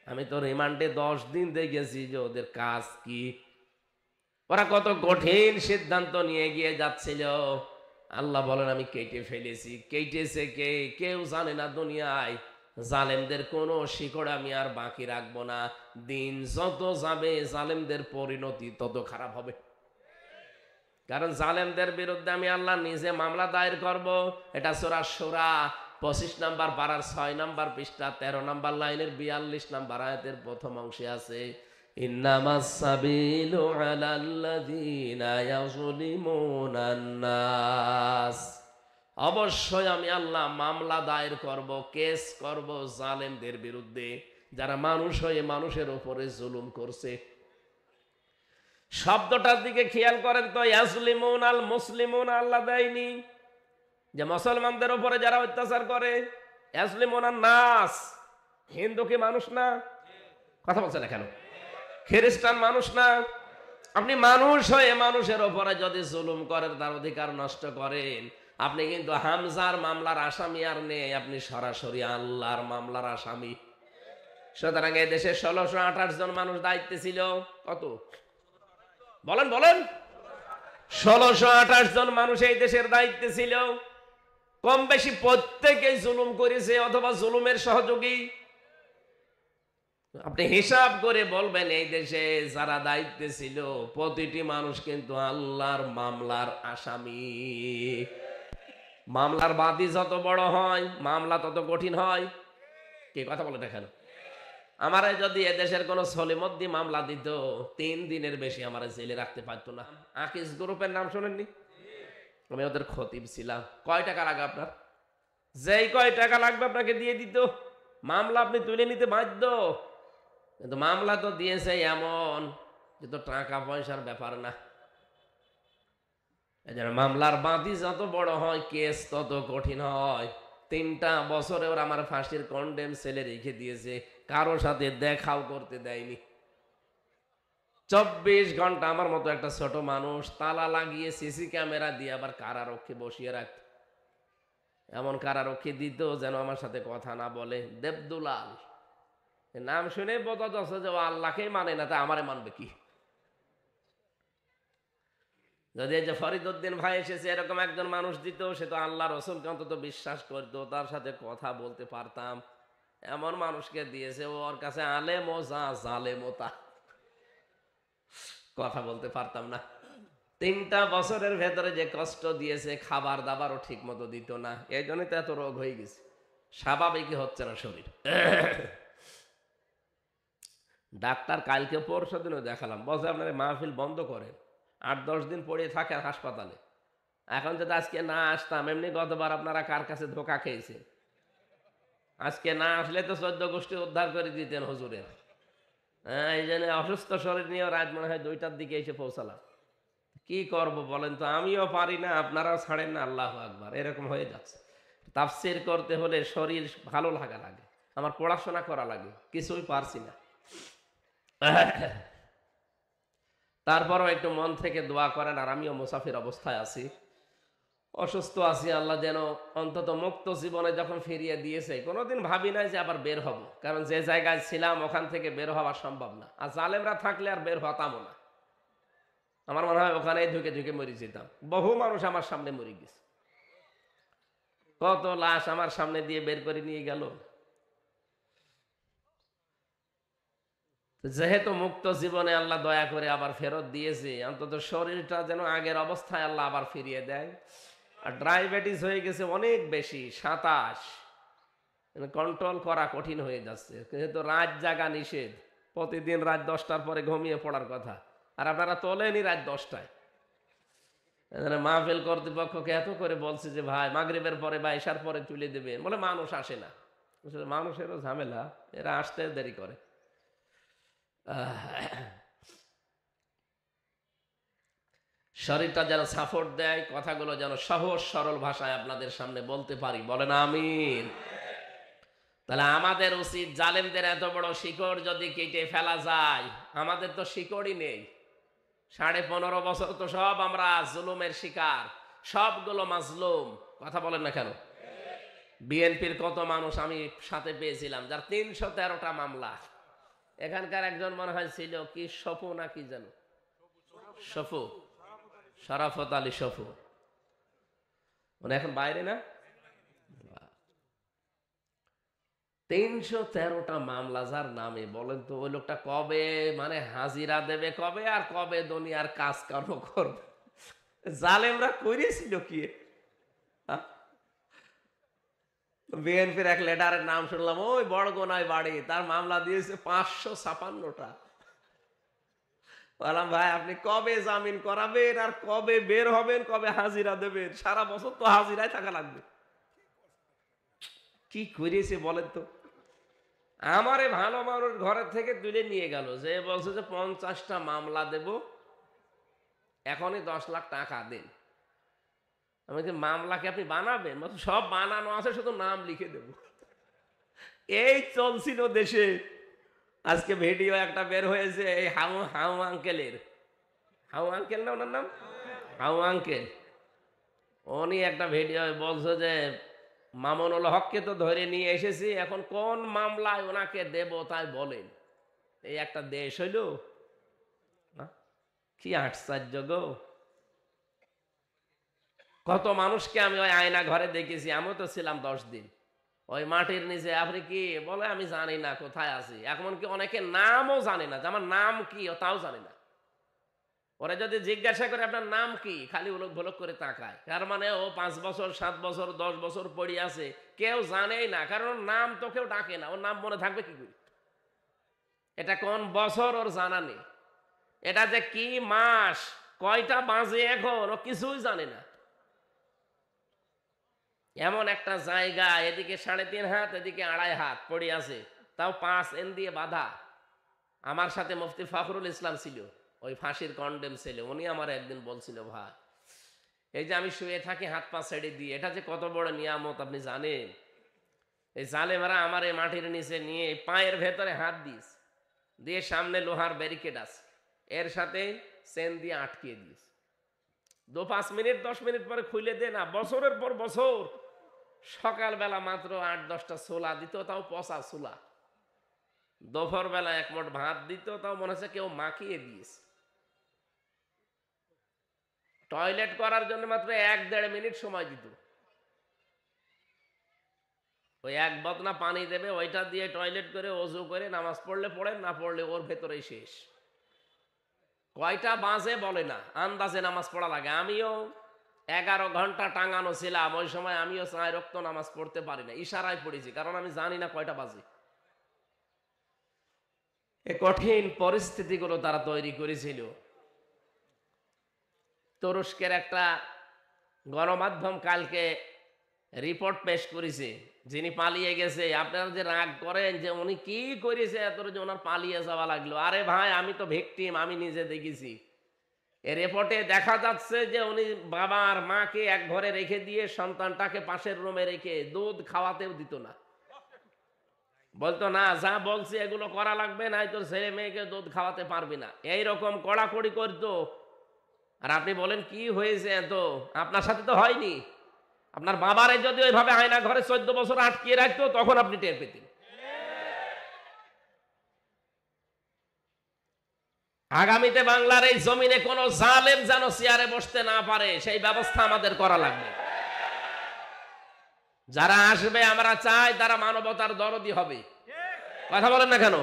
আমি তো রিমান্ডে 10 দিন দেখেছি যে ওদের কাজ কি। ওরা কত কঠিন সিদ্ধান্ত নিয়ে গিয়ে যাচ্ছিল। আল্লাহ বলেন আমি কেটে ফেলেছি। কেটেছে কে? কেউ জানে না দুনিয়ায়। জালেমদের কোনো শিকড় আমি আর বাকি রাখবো না। দিন যত যাবে জালেমদের পরিণতি তত খারাপ হবে। কারণ জালেমদের বিরুদ্ধে আমি আল্লাহ নিজে মামলা দায়ের করব। এটা সূরা শূরা 25 নাম্বার পারার 6 নাম্বার পৃষ্ঠা 13 নাম্বার লাইনের 42 নাম্বার আয়াতের প্রথম অংশে আছে। ইন্নামাস সাবিলু আলাল্লাযীনা ইয়াযলিমুনান নাস। অবশ্যই আমি আল্লাহ মামলা দায়ের করব, কেস করব জালেমদের বিরুদ্ধে, যারা মানুষ হয়ে মানুষের উপরে জুলুম করছে। শব্দটার দিকে খেয়াল করেন তো, ইয়াজলিমুন আল মুসলিমুন আল্লাহ দেয়নি যে মুসলমানদের উপরে যারা অত্যাচার করে। ইয়াজলিমুন আন নাস, হিন্দু কি মানুষ না? কথা বলছে না কেন? খ্রিস্টান মানুষ না? আপনি মানুষ হয়ে মানুষের উপরে যদি জুলুম করেন, তার অধিকার নষ্ট করেন, আপনি কিন্তু হামজার মামলার আসামি আর নেই, আপনি সরাসরি আল্লাহর মামলার আসামি। সুতরাং এই দেশে 1628 জন মানুষ দায়িত্বে ছিল। কত বলেন বলেন? 1628 জন মানুষ এই দেশের দায়িত্বে ছিল। কম বেশি প্রত্যেকেই জুলুম করেছে অথবা জুলুমের সহযোগী। আপনি হিসাব করে বলবেন এই দেশে যারা দায়িত্বে ছিল প্রতিটি মানুষ কিন্তু আল্লাহর মামলার আসামি। মামলার বাদী যত বড় হয় মামলা তত কঠিন হয়। কি কথা বলে দেখেন? আমারে যদি এদেশের কোন সলিমদ্দি মামলা দিত, 3 দিনের বেশি আমারে জেলে রাখতে পারতো না। আকিস গ্রুপের নাম শোনেননি? আমি ওদের খতিব ছিলাম। কয় টাকা লাগে আপনার? যেই কয় টাকা লাগবে আপনাকে দিয়ে দিত। মামলা আপনি তুলে নিতে বাধ্য। কিন্তু মামলা তো দিয়েছে এমন যে তো টাকা পয়সার ব্যাপার না। এই জন্য মামলার বাদী যত বড় হয় কেস তত কঠিন হয়। 3টা বছরে ওরা আমার ফাঁসির কন্ডেম সেলে রেখে দিয়েছে, কারো সাথে দেখাও করতে দেয়নি। 24 ঘন্টা আমার মতো একটা ছোট মানুষ তালা লাগিয়ে সিসি ক্যামেরা দিয়ে আবার কারারক্ষী বসিয়ে রাখত। এমন কারারক্ষী দিত যেন আমার সাথে কথা না বলে। দেবদুলাল নাম শুনে বোঝা যাচ্ছে যে আল্লাহকেই মানে না, তা আমারে মানবে কি? যদি এই যে ফরিদউদ্দিন ভাই এসেছে এরকম একজন মানুষ দিত, সে তো আল্লাহ রসুলকে অন্তত বিশ্বাস করতো, তার সাথে কথা বলতে পারতাম। এমন মানুষকে দিয়েছে, ওর কাছে আলেম ও যা জালেম ও তা, কথা বলতে পারতাম না। 3টা বছরের ভেতরে যে কষ্ট দিয়েছে, খাবার দাবারও ঠিক মতো দিত না। এই জন্যই তো এত রোগ হয়ে গেছে, স্বাভাবিকই হচ্ছে না শরীর। ডাক্তার কালকে পরশু দিনও দেখালাম, বলছে আপনার মাহফিল বন্ধ করেন, 8-10 দিন পড়ে থাকেন হাসপাতালে। এখন যদি আজকে না আসতাম, এমনি গতবার আপনারা কার কাছে ধোকা খেয়েছে, আজকে না আসলে তো 14 গোষ্ঠী উদ্ধার করে দিতেন হুজুরের। হ্যাঁ, এই জন্য অসুস্থ শরীর নিয়ে রাত মনে হয় 2টার দিকে এসে পৌঁছালাম। কি করব বলেন তো? আমিও পারি না, আপনারাও ছাড়েন না। আল্লাহু আকবার, এরকম হয়ে যাচ্ছে। তাফসীর করতে হলে শরীর ভালো লাগা লাগে, আমার পড়াশোনা করা লাগে, কিছুই পারছি না। তারপরও একটু মন থেকে দোয়া করেন। আর আমিও মুসাফির অবস্থায় আছি, অসুস্থ আছি। আল্লাহ যেন অন্তত মুক্ত জীবনে যখন ফিরিয়ে দিয়েছে, কোনোদিন ভাবি নাই যে আবার বের হব, কারণ যে জায়গায় ছিলাম ওখান থেকে বের হওয়া সম্ভব না। আর জালেমরা থাকলে আর বের হতামও না। আমার মনে হয় ওখানে ঢুকে ঢুকে মরে যেতাম। বহু মানুষ আমার সামনে মরে গেছে, কত লাশ আমার সামনে দিয়ে বের করে নিয়ে গেল। যেহেতু মুক্ত জীবনে আল্লাহ দয়া করে আবার ফেরত দিয়েছে, অন্তত শরীরটা যেন আগের অবস্থায় আল্লাহ আবার ফিরিয়ে দেয়। আর ডায়াবেটিস হয়ে গেছে অনেক বেশি, 27, কন্ট্রোল করা কঠিন হয়ে যাচ্ছে। যেহেতু রাত জাগা নিষেধ, প্রতিদিন রাত 10টার পরে ঘুমিয়ে পড়ার কথা, আর আপনারা তোলেনি রাত 10টায়। মাহফিল কর্তৃপক্ষকে এত করে বলছে যে ভাই মাগরিবের পরে বা এশার পরে তুলে দেবেন, বলে মানুষ আসে না। মানুষেরও ঝামেলা, এরা আসতে দেরি করে। শরীরটা যেন সাপোর্ট দেয়, কথাগুলো যেন সহজ সরল ভাষায় আপনাদের সামনে বলতে পারি। বলেন আমিন। তাহলে আমাদের উচিত জালেমদের এত বড় শিকড় যদি কেটে ফেলা যায়। আমাদের তো শিকড়ই নেই। 15.5 বছর তো সব আমরা জুলুমের শিকার, সবগুলো মাজলুম। কথা বলেন না কেন? বিএনপির কত মানুষ আমি সাথে পেয়েছিলাম যার 313টা মামলা। এখানকার একজন মনে হয় ছিল কি সফু না কি যেন, সফু, শরাফত আলী সফু, মানে এখন বাইরে না। 313টা মামলা যার নামে, বলেন তো ওই লোকটা কবে মানে হাজিরা দেবে কবে, আর কবে দুনিয়ার কাজ কর্ম করবে? জালেমরা করেছিল কি? বিএনপির এক লিডারের নাম শুনলাম, ওই বড় গোনায় বাড়ি, তার মামলা দিয়েছে 556টা। বললাম ভাই আপনি কবে জামিন করাবেন আর কবে বের হবেন, কবে হাজিরা দেবেন? সারা বছর তো হাজিরায় থাকা লাগবে। কি করেছে বলেন তো? আমারে ভালো মানুষ ঘরের থেকে তুলে নিয়ে গেল, যে বলছে যে 50টা মামলা দেব, এখনই 10 লাখ টাকা দেন। আমি যে মামলা কি আপনি বানাবেন? বলছে সব বানানো আছে, শুধু নাম লিখে দেব। এই চলছিল দেশে। আজকে ভিডিও একটা বের হয়েছে এই হাউ হাউ আঙ্কেলের, হাউ আঙ্কেল না ওনার নাম, হাউ আঙ্কেল। উনি একটা ভিডিও বলছে যে মামুনুল হককে তো ধরে নিয়ে এসেছি, এখন কোন মামলায় ওনাকে দেব তাই বলেন। এই একটা দেশ হইল, কি আশ্চর্য গো। কত মানুষকে আমি ওই আয়না ঘরে দেখেছি, আমিও তো ছিলাম 10 দিন ওই মাটির নিচে। আপনি কি বলে আমি জানি না কোথায় আছি, এমনকি অনেকে নামও জানে না যে আমার নাম কি, তাও জানে না। ওরা যদি জিজ্ঞাসা করে আপনার নাম কি, খালি উলক ভলক করে তাকায়। তার মানে ও 5 বছর 7 বছর 10 বছর পড়ে আছে, কেউ জানেই না, কারণ ওর নাম তো কেউ ডাকে না। ওর নাম মনে থাকবে কি করে? এটা কোন বছর ওর জানা নেই, এটা যে কি মাস, কয়টা বাজে এখন, ও কিছুই জানে না। এমন একটা জায়গা, এদিকে 3.5 হাত, এদিকে 2.5 হাত পড়ে আছে, তাও 5 এন দিয়ে বাঁধা। আমার সাথে মুফতি ফখরুল ইসলাম ছিল, ওই ফাঁসির কন্ডেম ছেলে। উনি আমার একদিন বলছিল, ভাই এই যে আমি শুয়ে থাকি হাত পা ছেড়ে দিয়ে, এটা যে কত বড় নিয়ামত আপনি জানেন? এই জালেমারা আমার এই মাটির নিচে নিয়ে পায়ের ভেতরে হাত দিস দিয়ে, সামনে লোহার ব্যারিকেড আছে, এর সাথে চেন দিয়ে আটকিয়ে দিস। 5 মিনিট 10 মিনিট পরে খুলে দে না, বছরের পর বছর। সকালবেলা মাত্র 8-10টা ছোলা দিত, তাও পচা ছোলা। দুপুর বেলা 1 মুঠ ভাত দিত, তাও মনে হচ্ছে কেউ মাখিয়ে দিয়েছে। টয়লেট করার জন্য মাত্র 1-1.5 মিনিট সময় দিত। ওই 1 বদনা পানি দেবে, ওইটা দিয়ে টয়লেট করে ওযু করে নামাজ পড়লে পড়েন, না পড়লে ওর ভেতরেই শেষ। কয়টা বাজে বলে না, আন্দাজে নামাজ পড়া লাগে। আমিও 11 ঘন্টা টাঙানো ছিলাম, ওই সময় আমিও 4 ওয়াক্ত নামাজ পড়তে পারি না, ইশারায় পড়েছি, কারণ আমি জানি না কয়টা বাজে। এ কঠিন পরিস্থিতিগুলো তারা তৈরি করেছিল। তুরস্কের একটা গণমাধ্যম কালকে রিপোর্ট পেশ করেছে, যিনি পালিয়ে গেছে। আপনারা যে রাগ করেন যে উনি কি করেছে এত যে ওনার পালিয়ে যাওয়া লাগলো, আরে ভাই আমি তো ভিকটিম, আমি নিজে দেখেছি। এ রিপোর্টে দেখা যাচ্ছে যে উনি বাবা আর মাকে এক ঘরে রেখে দিয়ে সন্তানটাকে পাশের রুমে রেখে দুধ খাওয়াতেও দিত না। বলতো না, যা বলছি এগুলো করা লাগবে, নাই তোর ছেলে মেয়েকে দুধ খাওয়াতে পারবি না, এইরকম কড়াকড়ি করতো। আর আপনি বলেন কি হয়েছে? এত আপনার সাথে তো হয়নি। আপনার বাবারে যদি ওইভাবে আয়না ঘরে 14 বছর আটকিয়ে রাখতো, তখন আপনি টের পেতেন। আগামীতে বাংলার এই জমিনে কোন জালেম যেন চেয়ারে বসতে না পারে, সেই ব্যবস্থা আমাদের করা লাগবে। যারা আসবে আমরা চাই তারা মানবতার দরদি হবে। কথা বলেন না কেন?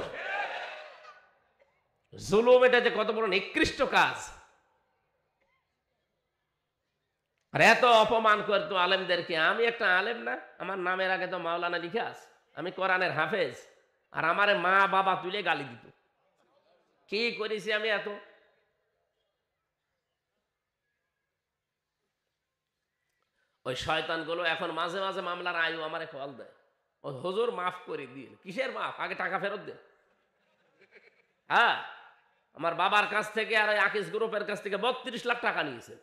জুলুম এটা যে কত বড় নিকৃষ্ট কাজ। আর এত অপমান করতো আলেমদেরকে। আমি একটা আলেম না? আমার নামের আগে তো মাওলানা লিখে আছে, আমি কোরআনের হাফেজ। আর আমারে মা বাবা তুলে গালি দিত। কি করেছি আমি এত? ওই শয়তানগুলো এখন মাঝে মাঝে মামলার আয়ু আমারে কল দেয়, ও হুজুর মাফ করে দিন। কিসের মাফ? আগে টাকা ফেরত দে। হ্যাঁ, আমার বাবার কাছ থেকে আর ওই আকিস গ্রুপের কাছ থেকে 32 লাখ টাকা নিয়েছে।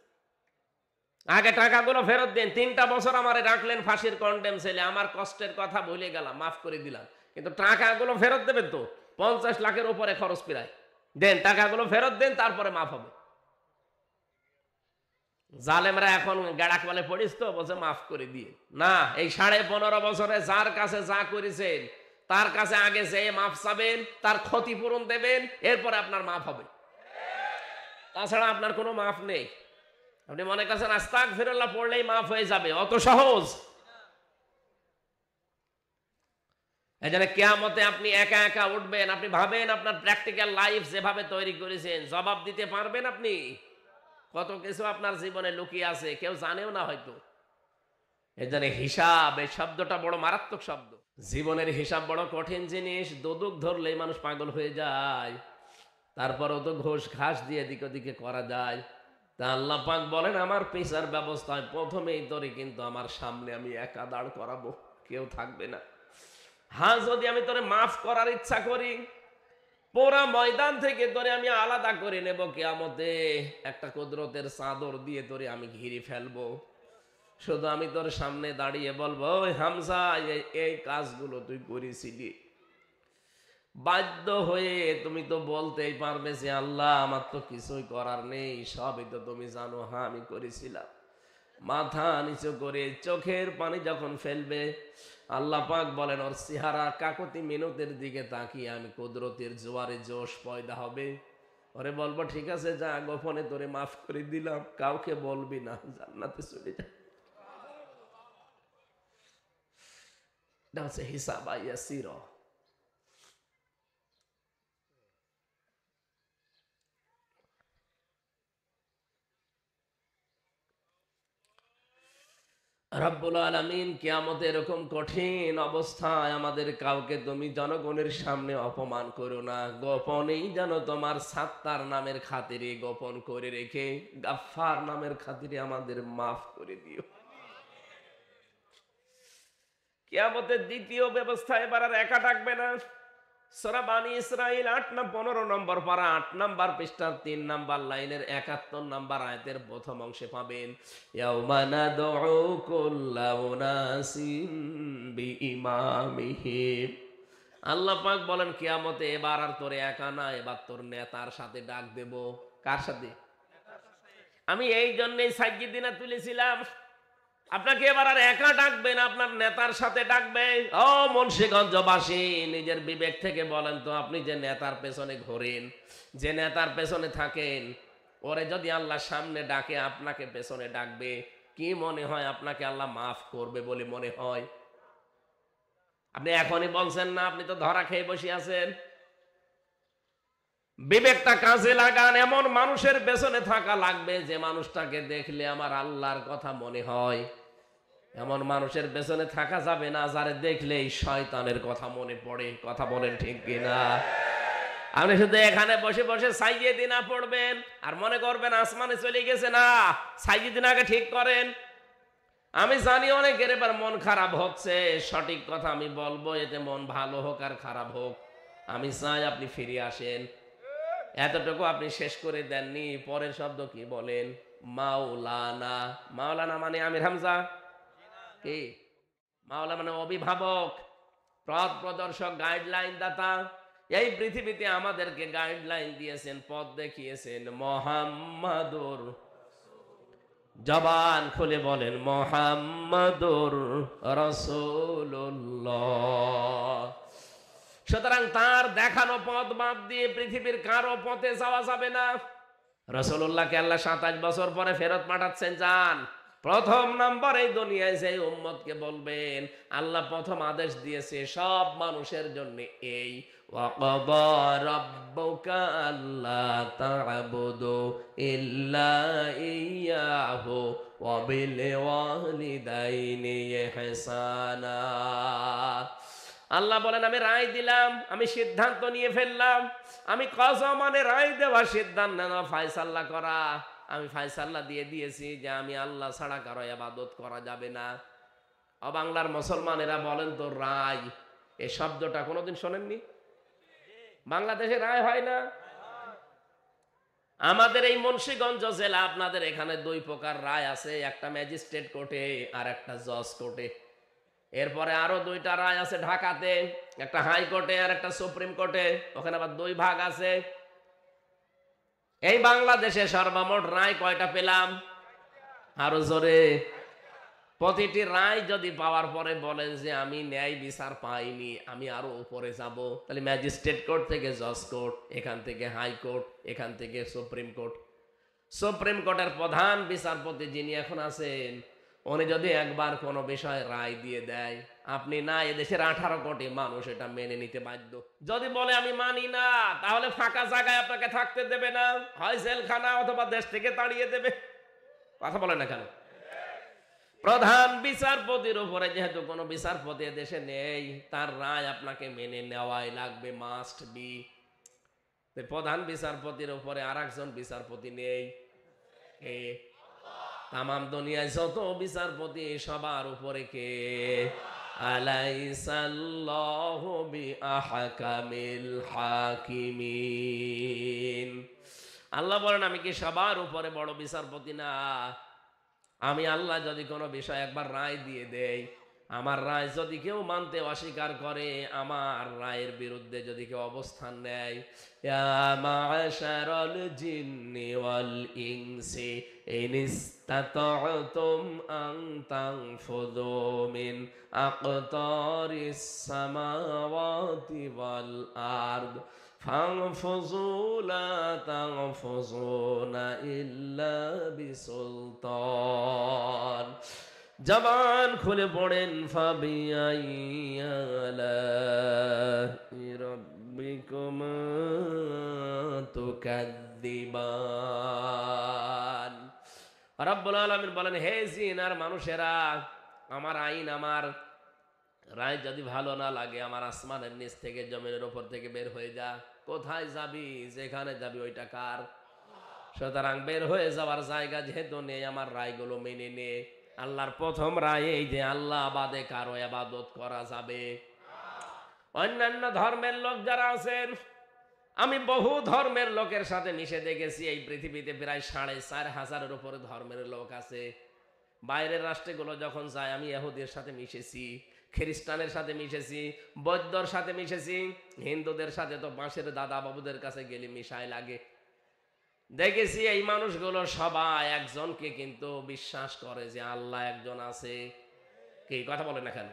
আগে টাকাগুলো ফেরত দেন। 3টা বছর আমারে রাখলেন ফাঁসির কন্ডেম ছেলে, আমার কষ্টের কথা ভুলে গেলাম, মাফ করে দিলাম, কিন্তু টাকাগুলো ফেরত দেবেন তো। 50 লাখের উপরে খরচ প্রায়। দেন টাকাগুলো ফেরত দেন, তারপরে মাফ হবে। জালেমরা এখন গেড়াক বলে পড়িস তো, বলছে মাফ করে দিয়ে। না, এই 15.5 বছরে যার কাছে যা করেছেন তার কাছে আগে যে মাফ চাবেন, তার ক্ষতিপূরণ দেবেন, এরপরে আপনার মাফ হবে। তাছাড়া আপনার কোনো মাফ নেই। আপনি মনে করছেন আস্তাগফিরুল্লাহ পড়লেই মাফ হয়ে যাবে, অত সহজ। এজন্য কিয়ামতে আপনি একা একা উঠবেন। আপনি ভাবেন আপনার প্র্যাকটিক্যাল লাইফ যেভাবে তৈরি করেছেন, জবাব দিতে পারবেন আপনি? কত কিছু আপনার জীবনে লুকিয়ে আছে, কেউ জানেও না হয়তো। এজন্য হিসাব, এই শব্দটা বড় মারাত্মক শব্দ। জীবনের হিসাব বড় কঠিন জিনিস। দোদক ধরলেই মানুষ পাগল হয়ে যায়। তারপরেও তো ঘোষ ঘাস দিয়ে এদিক ওদিকে করা যায়। তা আল্লাহ পাক বলেন আমার পেশার ব্যবস্থায় প্রথমেই তোরে কিন্তু আমার সামনে আমি একা দাঁড় করাবো, কেউ থাকবে না। হ্যাঁ, যদি আমি তোরে মাফ করার ইচ্ছা করি, পুরা ময়দান থেকে তোরে আমি আলাদা করে নেব, কিয়ামতে একটা কুদরতের চাদর দিয়ে তোরে আমি ঘিরে ফেলবো। শুধু আমি তোর সামনে দাঁড়িয়ে বলবো, ওই হামজা এই কাজগুলো তুই করেছিলি, বাধ্য হয়ে তুমি তো বলতেই পারবে যে আল্লাহ আমার তো কিছুই করার নেই, সবই তো তুমি জানো। হ্যাঁ আমি করেছিলাম। মাথা নিচু করে চোখের পানি যখন ফেলবে, আল্লাহ পাক বলেন ওর চেহারা কাকতি মিনতের দিকে তাকিয়ে আমি কুদরতের জোয়ারে জোশ পয়দা হবে। ওরে বলবো ঠিক আছে যা, গোপনে তোরে মাফ করে দিলাম, কাউকে বলবি না, জান্নাতে চলে যা। এটা হচ্ছে হিসাব ইয়াসির। রব্বুল আলামিন কিয়ামতে এরকম কঠিন অবস্থায় আমাদের কাউকে তুমি জনগণের সামনে অপমান করো না, গোপনেই যেন তোমার সাত্তার নামের খাতিরে গোপন করে রেখে গাফফার নামের খাতিরে আমাদের মাফ করে দিও। কিয়ামতের দ্বিতীয় ব্যবস্থা এবার আর একা ডাকবে না। সূরা বানী ইসরাঈল 15 নম্বর পারা 8 নম্বর পৃষ্ঠার 3 নম্বর লাইনের 71 নম্বর আয়াতের প্রথম অংশে পাবেন, ইয়াউমা নাদউ কুল্লা উনাসিন বিইমামিহিম। আল্লাহ পাক বলেন কিয়ামতে এবার আর তোরে একা না, এবার তোর নেতার সাথে ডাক দেব। কার সাথে? আমি এই জন্যই সাইয়্যিদিনা তুলেছিলাম, আপনাকে এবার আর একা ডাকবে না, আপনার নেতার সাথে ডাকবে। ও মুন্সিগঞ্জবাসী, নিজের বিবেক থেকে বলেন তো, আপনি যে নেতার পেছনে ঘোরেন, যে নেতার পেছনে থাকেন, ওরে যদি আল্লাহ সামনে ডাকে আপনাকে পেছনে ডাকবে, কি মনে হয় আপনাকে আল্লাহ মাফ করবে বলে মনে হয়? আপনি এখনই বলছেন না, আপনি তো ধরা খেয়ে বসে আছেন। বিবেকটা কাজে লাগান, এমন মানুষের পেছনে থাকা লাগবে যে মানুষটাকে দেখলে আমার আল্লাহর কথা মনে হয়। এমন মানুষের পেছনে থাকা যাবে না যারে দেখলেই শয়তানের কথা মনে পড়ে। কথা বলেন ঠিক কিনা? আপনি শুধু এখানে বসে বসে সাইয়্যিদিনা পড়বেন আর মনে করবেন আসমানে চলে গেছে। না, সাইয়্যিদিনাকে ঠিক করেন। আমি জানি অনেকের এবার মন খারাপ হচ্ছে, সঠিক কথা আমি বলবো, এতে মন ভালো হোক আর খারাপ হোক, আমি চাই আপনি ফিরে আসেন। এতটুকু আপনি শেষ করে দেননি, পরের শব্দ কি বলেন? মাওলানা। মাওলানা মানে আমির হামজা কি? মাওলানা মানে অভিভাবক, পথ প্রদর্শক, গাইডলাইন দাতা। এই পৃথিবীতে আমাদেরকে গাইডলাইন দিয়েছেন, পথ দেখিয়েছেন মুহাম্মাদুর, জবান খুলে বলেন মুহাম্মাদুর রাসূলুল্লাহ। সুতরাং তার দেখানো পথ বাদ দিয়ে পৃথিবীর কারো পথে যাওয়া যাবে না। রাসূলুল্লাহকে আল্লাহ 27 বছর পরে ফেরত পাঠাচ্ছেন। যান, প্রথম নাম্বার এই দুনিয়ায় যে উম্মতকে বলবেন, আল্লাহ প্রথম আদেশ দিয়েছে সব মানুষের জন্য এই, ওয়াকাদা রাব্বুকা আল্লা তা'বুদু ইল্লা ইয়্যাহু ওয়া বিল ওয়ালিদাইনি ইহসানা। আল্লাহ বলেন আমি রায় দিলাম, আমি সিদ্ধান্ত নিয়ে ফেললাম। আমি কসম মানে রায় দেওয়া, সিদ্ধান্ত নেওয়া, ফায়সালা করা। আমি ফায়সালা দিয়ে দিয়েছি যে আমি আল্লাহ ছাড়া কারো ইবাদত করা যাবে না। বাংলার মুসলমানেরা বলেন তো রায় এই শব্দটা কোনোদিন শোনেননি? বাংলাদেশে রায় হয় না। আমাদের এই মুন্সিগঞ্জ জেলা, আপনাদের এখানে দুই প্রকার রায় আছে, একটা ম্যাজিস্ট্রেট কোর্টে আর একটা জজ কোর্টে। এরপরে আরো দুইটা রায় আছে ঢাকাতে, একটা হাইকোর্টে আর একটা সুপ্রিম কোর্টে, ওখানে আবার দুই ভাগ আছে। এই বাংলাদেশে সর্বমোট রায় কয়টা পেলাম? আরো জোরে। প্রতিটি রায় যদি পাওয়ার পরে বলেন যে আমি ন্যায় বিচার পাইনি, আমি আরো উপরে যাব, তাহলে ম্যাজিস্ট্রেট কোর্ট থেকে জজ কোর্ট, এখান থেকে হাইকোর্ট, এখান থেকে সুপ্রিম কোর্ট। সুপ্রিম কোর্টের প্রধান বিচারপতি যিনি এখন আছেন, উনি যদি একবার কোনো বিষয়ে রায় দিয়ে দেয়, আপনি না, এদেশের 18 কোটি মানুষ এটা মেনে নিতে বাধ্য। যদি বলে আমি মানি না, তাহলে ফাঁকা জায়গায় আপনাকে থাকতে দেবে না, হয় জেলখানা অথবা দেশ থেকে তাড়িয়ে দেবে। কথা বলে না কেন? প্রধান বিচারপতির উপরে যেহেতু কোনো বিচারপতি দেশে নেই, তার রায় আপনাকে মেনে নেওয়াই লাগবে, মাস্ট বি। প্রধান বিচারপতির উপরে আর একজন বিচারপতি নেই, কে? তামাম দুনিয়ায় যত বিচারপতি সবার উপরে কে? আলাইসাল্লাহু বিআহকামিল হাকিমিন। আল্লাহ বলেন আমি কি সবার উপরে বড় বিচারপতি না? আমি আল্লাহ যদি কোনো বিষয় একবার রায় দিয়ে দেই, আমার রায় যদি কেউ মানতে অস্বীকার করে, আমার রায়ের বিরুদ্ধে যদি কেউ অবস্থান নেয়, ইয়া মা'শারাল জিন্নি ওয়াল ইনসি ইন ইসতাতা'তুম আন তানফুযু মিন আকতারিস সামাওয়াতি ওয়াল আরদ ফানফুযু লা তানফুযুনা ইল্লা বিসুলতান। জবান খুলে পড়েন ফাবিআইয়ি আলা'i রাব্বিকুমা তুকাদ্দিবান। রব্বুল আলামিন বলেন, হে জিন আর মানুষেরা, আমার আইন, আমার রায় যদি ভালো না লাগে, আমার আসমানের নিচ থেকে জমিনের উপর থেকে বের হয়ে যা। কোথায় যাবি? যেখানে যাবি ওইটা কার? সুতরাং বের হয়ে যাওয়ার জায়গা যেহেতু নেই, আমার রায়গুলো মেনে নে। আল্লাহর প্রথম রায় এই যে আল্লাহ বাদে কারো ইবাদত করা যাবে। অন্যান্য ধর্মের লোক যারা আছেন, আমি বহু ধর্মের লোকের সাথে মিশে দেখেছি। এই পৃথিবীতে প্রায় 4,500-এর উপরে ধর্মের লোক আছে। বাইরের রাষ্ট্রগুলো যখন যায়, আমি ইহুদির সাথে মিশেছি, খ্রিস্টানের সাথে মিশেছি, বৌদ্ধর সাথে মিশেছি, হিন্দুদের সাথে তো বাঁশের দাদা বাবুদের কাছে গেলে মিশাই লাগে। দেখেছি এই মানুষগুলো সবাই একজনকে কিন্তু বিশ্বাস করে যে আল্লাহ একজন আছে। কি কথা বলেন এখানে?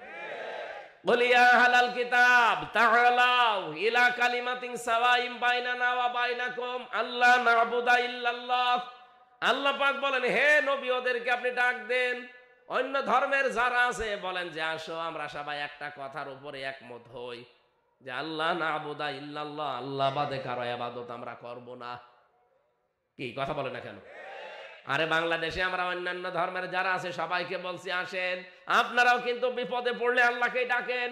বলিয়া হালাল কিতাব তাআলাউ ইলা কালিমাতিন সাওয়াইম বাইনানা ওয়া বাইনাকুম আল্লা না'বুদা ইল্লাল্লাহ। আল্লাহ পাক বলেন, হে নবী, ওদেরকে আপনি ডাক দেন। অন্য ধর্মের যারা আছে বলেন যে আসো আমরা সবাই একটা কথার উপরে একমত হই যে আল্লাহ না'বুদা ইল্লাল্লাহ, আল্লাহ বাদে কারো ইবাদত আমরা করব না। কি কথা বলে না কেন? আরে বাংলাদেশে আমরা অন্যান্য ধর্মের যারা আছে সবাইকে বলছি আসেন, আপনারাও কিন্তু বিপদে পড়লে আল্লাহকে ডাকেন।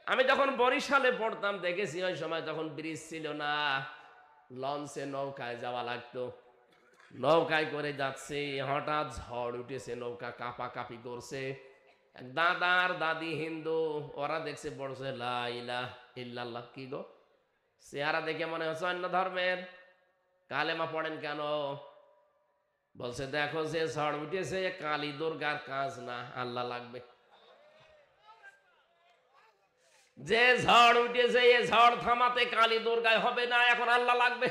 আমি যখন বরিশালে পড়তাম দেখেছি, ওই সময় তখন ব্রিজ ছিল না, লঞ্চে নৌকায় যাওয়া লাগতো। নৌকায় করে যাচ্ছে, হঠাৎ ঝড় উঠেছে, নৌকা কাঁপাকাঁপি করছে। এক দাদার দাদি হিন্দু, ওরা দেখছে পড়ছে লা ইলাহা ইল্লাল্লাহ। কি গো, চেহারা দেখে মনে হচ্ছে অন্য ধর্মের। কালেমা পড়েন কেন? বলছে দেখো যে ঝড় উঠেছে, কালী দুর্গার কাজ না, আল্লাহ লাগবে। যে ঝড় উঠেছে এ ঝড় থামাতে কালী দুর্গায় হবে না, এখন আল্লাহ লাগবে।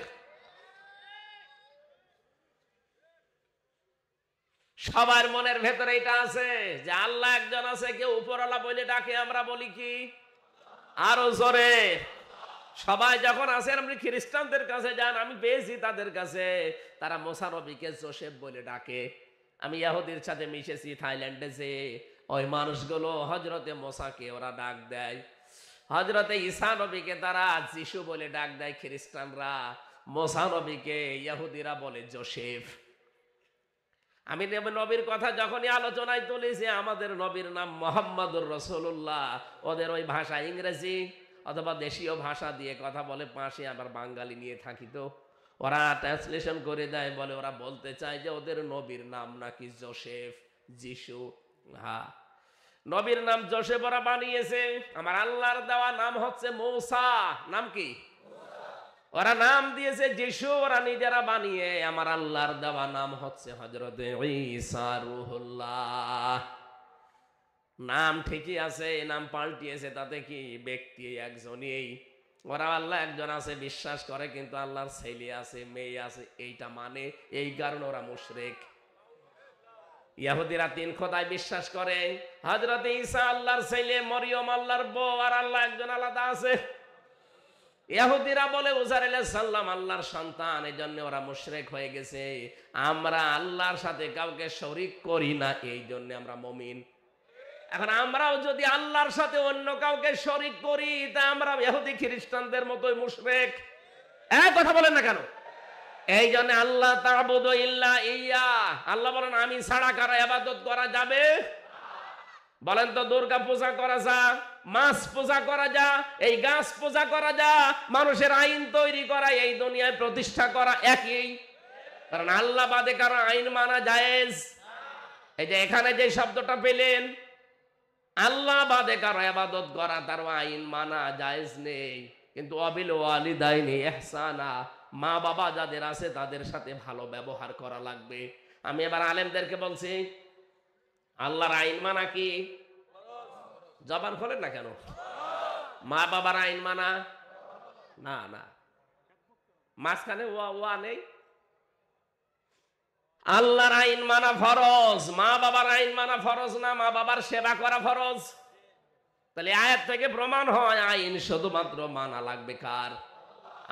সবার মনের ভেতরে এটা আছে যে আল্লাহ একজন আছে, কেউ উপরওয়ালা বলে ডাকে, আমরা বলি কি? আরো জোরে। সবাই যখন আসেন, আপনি খ্রিস্টানদের কাছে যান, আমি পেয়েছি তাদের কাছে, তারা মুসা নবীকে জোসেফ বলে ডাকে। আমি ইহুদির সাথে মিশেছি থাইল্যান্ডে, যে ওই মানুষগুলো হযরতে মুসাকে ওরা ডাক দেয়, হযরতে ঈসা নবীকে তারা যিশু বলে ডাক দেয় খ্রিস্টানরা, মুসা নবীকে ইহুদিরা বলে জোসেফ। আমি নবীর কথা যখনই আলোচনায় তুলেছি, আমাদের নবীর নাম মুহাম্মদুর রাসূলুল্লাহ, ওদের ওই ভাষা ইংরেজি অথবা দেশীয় ভাষা দিয়ে কথা বলে, পাশে আবার বাঙালি নিয়ে থাকি, তো ওরা ট্রান্সলেশন করে দেয়, বলে ওরা বলতে চায় যে ওদের নবীর নাম নাকি জোসেফ, যিশু। হ্যাঁ, নবীর নাম জোসেফ ওরা বানিয়েছে। আমার আল্লাহর দেওয়া নাম হচ্ছে মূসা। নাম কি? ওরা নাম দিয়েছে যিশু, ওরা নিজেরা বানিয়ে। আমার আল্লাহর দেওয়া নাম হচ্ছে হযরতে ঈসা রূহুল্লাহ। নাম ঠিকই আছে, নাম পাল্টিয়েছে, তাতে কি? ব্যক্তি একজনই। ওরা আল্লাহ একজন আছে বিশ্বাস করে, কিন্তু আল্লাহর ছেলে আছে, মেয়ে আছে, এইটা মানে, এই কারণে ওরা মুশরিক। ইহুদিরা 3 খোদায় বিশ্বাস করে। হযরতে ঈসা আল্লাহর ছেলে, মরিয়ম আল্লাহর বউ, আর আল্লাহ একজন আলাদা আছে। ইহুদিরা বলে উজাইর আলাইহিস সালাম আল্লাহর সন্তান, এজন্য ওরা মুশরিক হয়ে গেছে। আমরা আল্লাহর সাথে কাউকে শরীক করি না, এই জন্য আমরা মুমিন। এখন আমরাও যদি আল্লাহর সাথে অন্য কাউকে শরীক করি, তা আমরা ইহুদি খ্রিস্টানদের মতোই মুশরিক। এক কথা বলেন না কেন? এই জন্য আল্লাহ তা'বুদু ইল্লা ইয়া, আল্লাহ বলেন আমি ছাড়া কারো ইবাদত করা যাবে। বলেন তো দুর্গা পূজা করা যা, মাছ পূজা করা যা, এই গাছ পূজা করা যা, মানুষের আইন তৈরি করা, এই দুনিয়ায় প্রতিষ্ঠা করা একই। কারণ আল্লাহ বাদে কারো আইন মানা জায়েজ। এই যে এখানে যে শব্দটা পেলেন, আল্লাহ বাদে কারো ইবাদত করা, তার আইন মানা জায়েজ নেই। কিন্তু অবিল ওয়ালিদাইনি ইহসানা, মা বাবা যাদের আছে তাদের সাথে ভালো ব্যবহার করা লাগবে। আমি এবার আলেমদেরকে বলছি, আল্লাহর আইন মানা কি? জবান খোলেন না কেন? মা বাবার আইন মানা না, না, মাঝখানে ওয়া নেই। আল্লাহর আইন মানা ফরজ, মা বাবার আইন মানা ফরজ না, মা বাবার সেবা করা ফরজ। তাহলে আয়াত থেকে প্রমাণ হয় আইন শুধুমাত্র মানা লাগবে কার?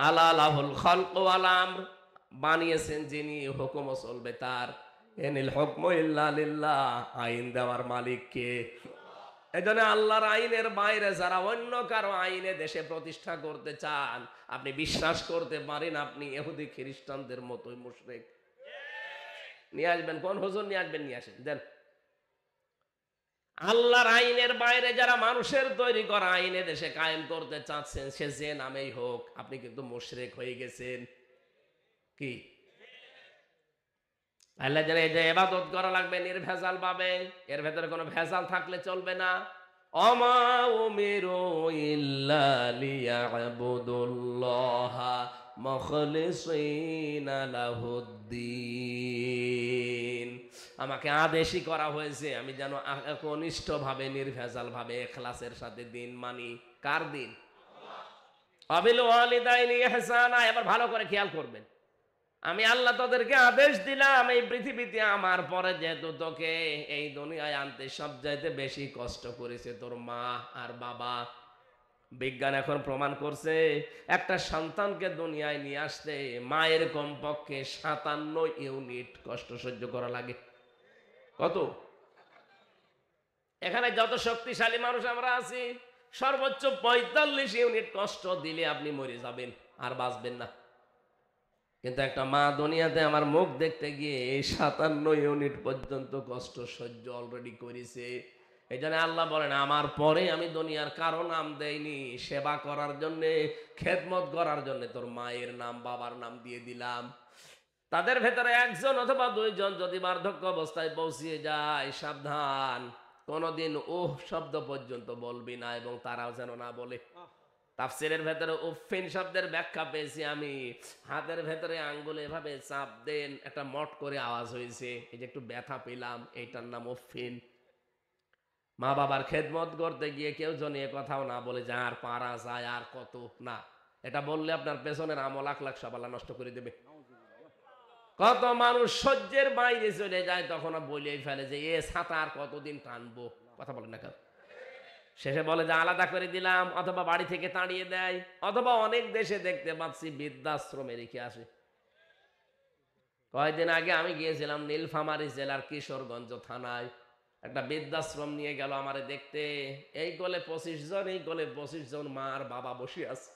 আলা লাহুল খালক ওয়াল আমর, বানিয়েছেন যিনি, হুকুমও চলবে তার। ইনিল হুকমু ইল্লা লিল্লাহ, আইন দেওয়ার মালিক কে? এজন্য আল্লাহর আইনের বাইরে যারা অন্য কারো আইনে দেশে প্রতিষ্ঠা করতে চান, আপনি বিশ্বাস করতে পারেন আপনি ইহুদি খ্রিস্টানদের মতোই মুশরিক। নিয়ে আসবেন, কোন হুজুর নিয়ে আসবেন, নিয়ে আসেন, দেন। আল্লাহর আইনের বাইরে যারা মানুষের তৈরি করা আইনে দেশে কায়েম করতে চাচ্ছেন, সে যে নামেই হোক, আপনি কিন্তু মুশরিক হয়ে গেছেন। কি আল্লাহ জানে এই যে ইবাদত করা লাগবে নির্ভেজাল ভাবে, এর ভেতরে কোনো ভেজাল থাকলে চলবে না। অমা উমিরু ইল্লা লিয়াবুদুল্লাহা মুখলিসিনা লাহুদ্দিন। আমাকে আদেশই করা হয়েছে আমি যেন একনিষ্ঠভাবে, নির্ভেজালভাবে, ইখলাসের সাথে দিন মানি। কার দিন? আবিল ওয়ালিদাইনি ইহসানা। এবার ভালো করে খেয়াল করবেন, আমি আল্লাহ তোদেরকে আদেশ দিলাম, এই পৃথিবীতে আমার পরে যেহেতু তোকে এই দুনিয়ায় আনতে সবচাইতে বেশি কষ্ট করেছে তোর মা আর বাবা। বিজ্ঞান এখন প্রমাণ করছে একটা সন্তানকে দুনিয়ায় নিয়ে আসতে মায়ের কমপক্ষে 57 ইউনিট কষ্ট সহ্য করা লাগে। কত? এখানে যত শক্তিশালী মানুষ আমরা আছি, সর্বোচ্চ 45 ইউনিট কষ্ট দিলে আপনি মরে যাবেন, আর বাঁচবেন না। কিন্তু একটা মা দুনিয়াতে আমার মুখ দেখতে গিয়ে 57 ইউনিট পর্যন্ত কষ্ট সহ্য অলরেডি করেছে। এই জন্য আল্লাহ বলেন আমার পরে আমি দুনিয়ার কারো নাম দেইনি, সেবা করার জন্য, খেদমত করার জন্য তোর মায়ের নাম, বাবার নাম দিয়ে দিলাম। তাদের ভেতরে একজন অথবা দুইজন যদি বার্ধক্য অবস্থায় পৌঁছিয়ে যায়, সাবধান, কোনদিন ওহ শব্দ পর্যন্ত বলবি না, এবং তারাও যেন না বলে। তাফসীরের ভেতরে উফিন শব্দের ব্যাখ্যা পেয়েছি আমি, হাতের ভেতরে আঙ্গুলে এভাবে চাপ দেন, একটা মট করে আওয়াজ হয়েছে, এই যে একটু ব্যথা পেলাম, এইটার নাম উফিন। মা বাবার খেদমত করতে গিয়ে কেউ জনিয়ে কথাও না বলে যে আর পারা যায়, আর কত না, এটা বললে আপনার পেছনের আমল আখলাক সব আল্লাহ নষ্ট করে দেবে। কত মানুষ সহ্যের বাইরে চলে যায়, তখন বলেই ফেলে যে এ ছাতা আর কতদিন টানবো, কথা বলে না কেন? শেষে বলে যে আলাদা করে দিলাম, অথবা বাড়ি থেকে তাড়িয়ে দেয়, অথবা অনেক দেশে দেখতে পাচ্ছি বৃদ্ধাশ্রমে রেখে আসে। কয়েকদিন আগে আমি গিয়েছিলাম নীলফামারী জেলার কিশোরগঞ্জ থানায়, একটা বৃদ্ধাশ্রম নিয়ে গেল আমারে দেখতে। এই কোলে 25 জন, এই কোলে 25 জন মা আর বাবা বসে আছে।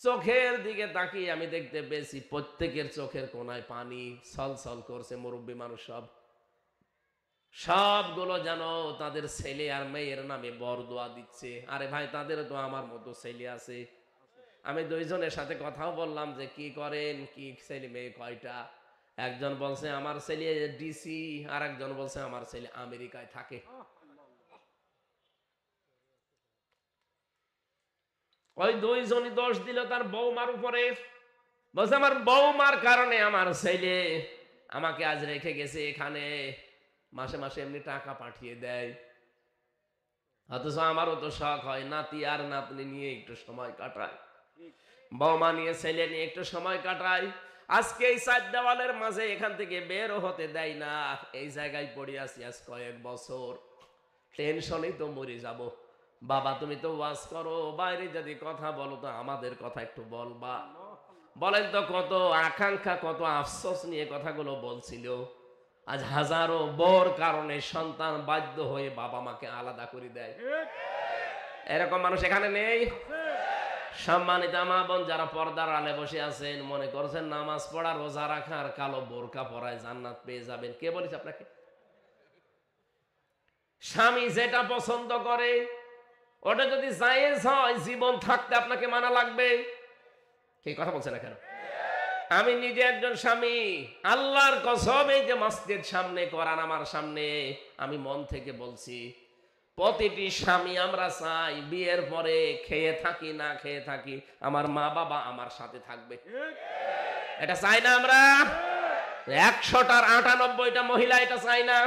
চোখের দিকে তাকিয়ে আমি দেখতে পেয়েছি প্রত্যেকের চোখের কোনায় পানি ছলছল করছে। মুরব্বী মানুষ সবগুলো যেন তাদের ছেলে আর মেয়ের নামে বরদোয়া দিচ্ছে। আরে ভাই, তাদের তো আমার মতো ছেলে আছে। আমি দুইজনের সাথে কথাও বললাম যে কি করেন, কি ছেলে মেয়ে কয়টা? একজন বলছে আমার ছেলে ডিসি, আর একজন বলছে আমার ছেলে আমেরিকায় থাকে। ওই দুইজনই দোষ দিল তার বৌমার উপরে। বলছে আমার বৌমার কারণে আমার ছেলে আমাকে আজ রেখে গেছে এখানে, মাসে মাসে এমনি টাকা পাঠিয়ে দেয়। অথচ আমারও তো শখ হয় নাতি আর নাতনি নিয়ে একটু সময় কাটায়, বৌমা নিয়ে ছেলে নিয়ে একটু সময় কাটায়। আজকে এই 4 দেওয়ালের মাঝে এখান থেকে বেরও হতে দেয় না, এই জায়গায় পড়ে আছি আজ কয়েক বছর। টেনশনই তো মরে যাব। বাবা তুমি তো ওয়াজ করো, বাইরে যদি কথা বলো তো আমাদের কথা একটু বলবা। বলেন তো কত আকাঙ্ক্ষা, কত আফসোস নিয়ে কথাগুলো বলছিল। আজ হাজারো বর কারণে সন্তান বাধ্য হয়ে বাবা মাকে আলাদা করে দেয়। এরকম মানুষ এখানে নেই? সম্মানিত মা বোন যারা পর্দার আলে বসে আছেন, মনে করছেন নামাজ পড়া, রোজা রাখা আর কালো বোরকা পরায় জান্নাত পেয়ে যাবেন, কে বলেছে আপনাকে? স্বামী যেটা পছন্দ করে ওটা যদি জায়েজ হয়, জীবন থাকতে আপনাকে মানা লাগবে। কি কথা বলছে না কেন? আমি নিজে একজন স্বামী, আল্লাহর কসম, এই যে মসজিদ সামনে, কোরআন আমার সামনে, আমি মন থেকে বলছি, প্রতিটি স্বামী আমরা চাই বিয়ের পরে খেয়ে থাকি না খেয়ে থাকি, আমার মা বাবা আমার সাথে থাকবে। এটা চাই না আমরা? 100টার 98টা মহিলা এটা চাই না।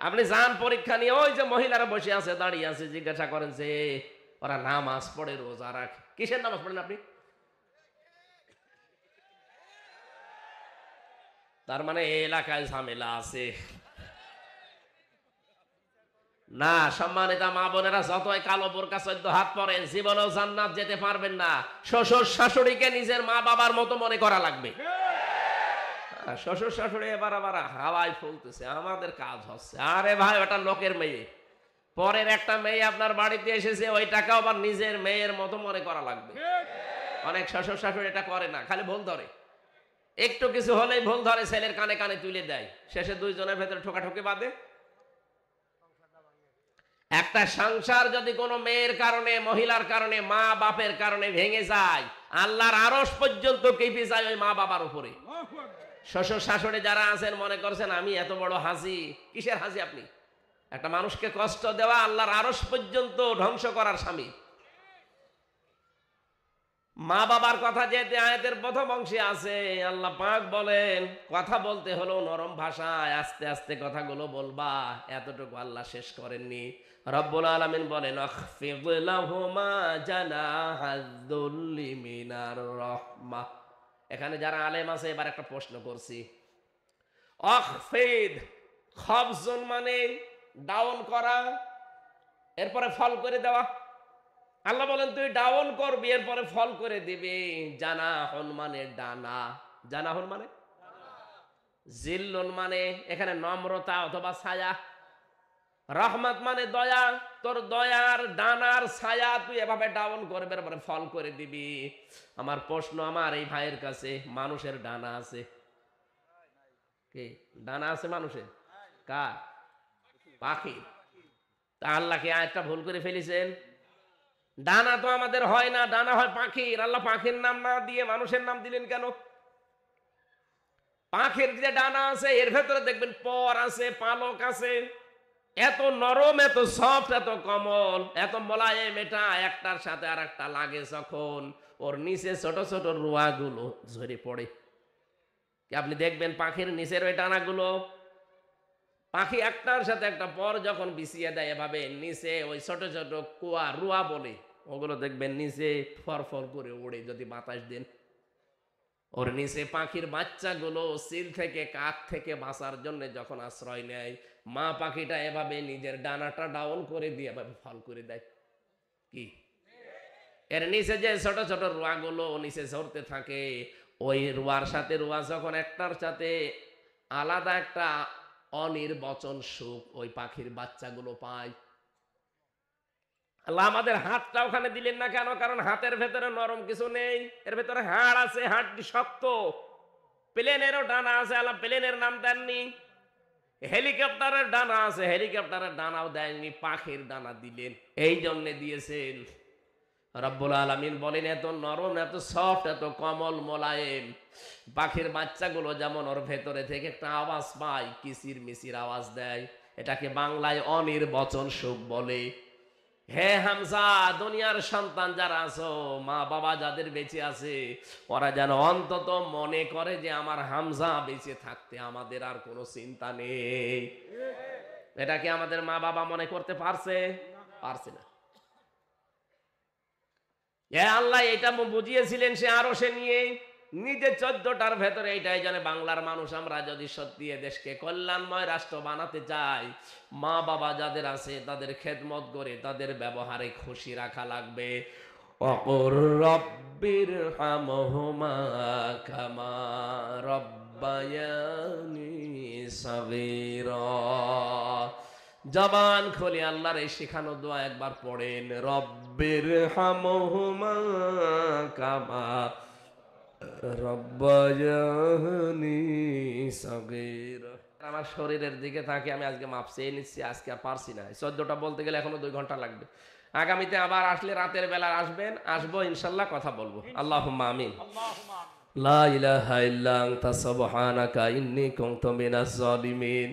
আপনি যান পরীক্ষা নিয়ে, ওই যে মহিলারা বসে আছে, দাঁড়িয়ে আছে, জিজ্ঞাসা করেন যে ওরা নামাজ পড়ে, রোজা রাখে, কিসের নামাজ পড়েন আপনি? তার মানে এই এলাকায় ঝামেলা আছে না। সম্মানিত মা বোনেরা, যতই কালো বোরকা 14 হাত পরেন, জীবনেও জান্নাত যেতে পারবেন না। শ্বশুর শাশুড়িকে নিজের মা বাবার মতো মনে করা লাগবে। শ্বশুর শাশুড়ি এবার আবার হাওয়ায় ফুলতেছে, আমাদের কাজ হচ্ছে। আরে ভাই, ওটা লোকের মেয়ে, পরের একটা মেয়ে আপনার বাড়িতে এসেছে, ওইটাকে আবার নিজের মেয়ের মতো মনে করা লাগবে। অনেক শ্বশুর শাশুড়ি এটা করে না, খালি ভুল ধরে, একটু কিছু হলেই ভুল ধরে, ছেলের কানে কানে তুলে দেয়, শেষে দুইজনের ভেতরে ঠোকাঠুকি বাঁধে। একটা সংসার যদি কোনো মেয়ের কারণে, মহিলার কারণে, মা বাপের কারণে ভেঙে যায়, আল্লাহর আরশ পর্যন্ত কেঁপে যায় ওই মা বাবার উপরে। শ্বশুর শাশুড়ি যারা আছেন মনে করছেন আমি এত বড় হাসি, কিসের হাসি আপনি? একটা মানুষকে কষ্ট দেওয়া আল্লাহর আরশ পর্যন্ত ধ্বংস করার স্বামী। মা বাবার কথা যে আয়াতের প্রথম অংশে আছে, আল্লাহ পাক বলেন কথা বলতে হলো নরম ভাষায়, আস্তে আস্তে কথাগুলো বলবা, এতটুকু আল্লাহ শেষ করেননি। রব্বুল আলামিন বলেন আখফিদ লাহুমা জানাহাযুল্লি মিনার রাহমাহ। এখানে যারা আলেম আছে, এবার একটা প্রশ্ন করছি। আখফিদ, খফজুন মানে ডাউন করা, এরপরে ফল করে দেওয়া। আল্লাহ বলেন তুই ডাউন করবি, এরপরে ফল করে দিবি। জানাহুন মানে ডানা, জানাহুন মানে জিল্লুন মানে এখানে নম্রতা অথবা ছায়া, রহমত মানে দয়া, তোর দয়ার ডানার ছায়া তুই এভাবে ডাউন করবে, এরপরে ফল করে দিবি। আমার প্রশ্ন আমার এই ভাইয়ের কাছে, মানুষের ডানা আছে কি? ডানা আছে মানুষের? কার? পাখি। তা আল্লাহ কি আয়াতটা ভুল করে ফেলেছেন? ডানা তো আমাদের হয় না, ডানা হয় পাখির। আল্লাহ পাখির নাম না দিয়ে মানুষের নাম দিলেন কেন? পাখির যে ডানা আছে এর ভেতরে দেখবেন পর আছে, পালক আছে, এত নরম, এত সফট, এত কোমল, এত মোলায়েম, এটা একটার সাথে আর একটা লাগে যখন, ওর নিচে ছোট ছোট রুয়াগুলো ঝরে পড়ে। আপনি দেখবেন পাখির নিচের ওই ডানাগুলো, পাখি একটার সাথে একটা পর যখন বিছিয়ে দেয় এভাবে, নিচে ওই ছোট ছোট কুয়া, রুয়া বলে, ওগুলো দেখবেন নিচে ফরফর করে ওড়ে যদি বাতাস দেন। ওর নিচে পাখির বাচ্চাগুলো সিল থেকে, কাক থেকে বাঁচার জন্য যখন আশ্রয় নেয়, মা পাখিটা এভাবে নিজের ডানাটা ডাউন করে দিয়ে এভাবে ফল করে দেয়। কি? এর নিচে যে ছোট ছোট রুয়াগুলো নিচে ঝরতে থাকে, ওই রুয়ার সাথে রুয়া যখন একটার সাথে আলাদা একটা অনির্বচন সুখ ওই পাখির বাচ্চাগুলো পায়। আল্লাহ আমাদের হাতটা ওখানে দিলেন না কেন? কারণ হাতের ভেতরে নরম কিছু নেই, এর ভেতরে হাড় আছে, হাড়টি শক্ত। প্লেনেরও ডানা আছে, আল্লাহ প্লেনের নাম দেননি। হেলিকপ্টারের ডানা আছে, হেলিকপ্টারের ডানাও দেননি, পাখির ডানা দিলেন। এই জন্যে দিয়েছেন। রব্বুল আলামিন বলেন এত নরম, এত সফট, এত কোমল, মোলায়েম, পাখির বাচ্চাগুলো যেমন ওর ভেতরে থেকে একটা আওয়াজ পায়, কিচির মিচির আওয়াজ দেয়, এটাকে বাংলায় অনির্বচন সুখ বলে। হে হামজা, দুনিয়ার সন্তান যারা আছো, মা বাবা যাদের বেঁচে আছে, ওরা যেন অন্তত মনে করে যে আমার হামজা বেঁচে থাকতে আমাদের আর কোনো চিন্তা নেই। এটা কি আমাদের মা বাবা মনে করতে পারছে? পারছে না। আল্লাহ এটা বুঝিয়েছিলেন সে আরো সে নিয়ে নিজে 14টার ভেতরে। এইটাই জানে বাংলার মানুষ, আমরা যদি সত্যি দেশকে কল্যাণময় রাষ্ট্র বানাতে চাই, মা বাবা যাদের আছে তাদের খেদমত করে তাদের ব্যবহারে খুশি রাখা লাগবে। ওয়াকুর রব্বির হামহুমা কামা রব্বায়ানি সাগীরা। জবান খুলে আল্লাহর এই শেখানো দোয়া একবার পড়েন, রব্বির হামহুমা কামা রব্বায়ানি সাগীরা। আমার শরীরের দিকে তাকে আমি আজকে মাপ চেয়ে নিচ্ছি, আজকে আর পারছি না। 14টা বলতে গেলে এখনো 2 ঘন্টা লাগবে। আগামীতে আবার আসলে রাতের বেলা আসবেন, আসবো ইনশাল্লাহ, কথা বলবো। আল্লাহুম্মা আমিন। লা ইলাহা ইল্লা আনতা সুবহানাকা ইন্নী কুনতু মিনাজ জালিমিন।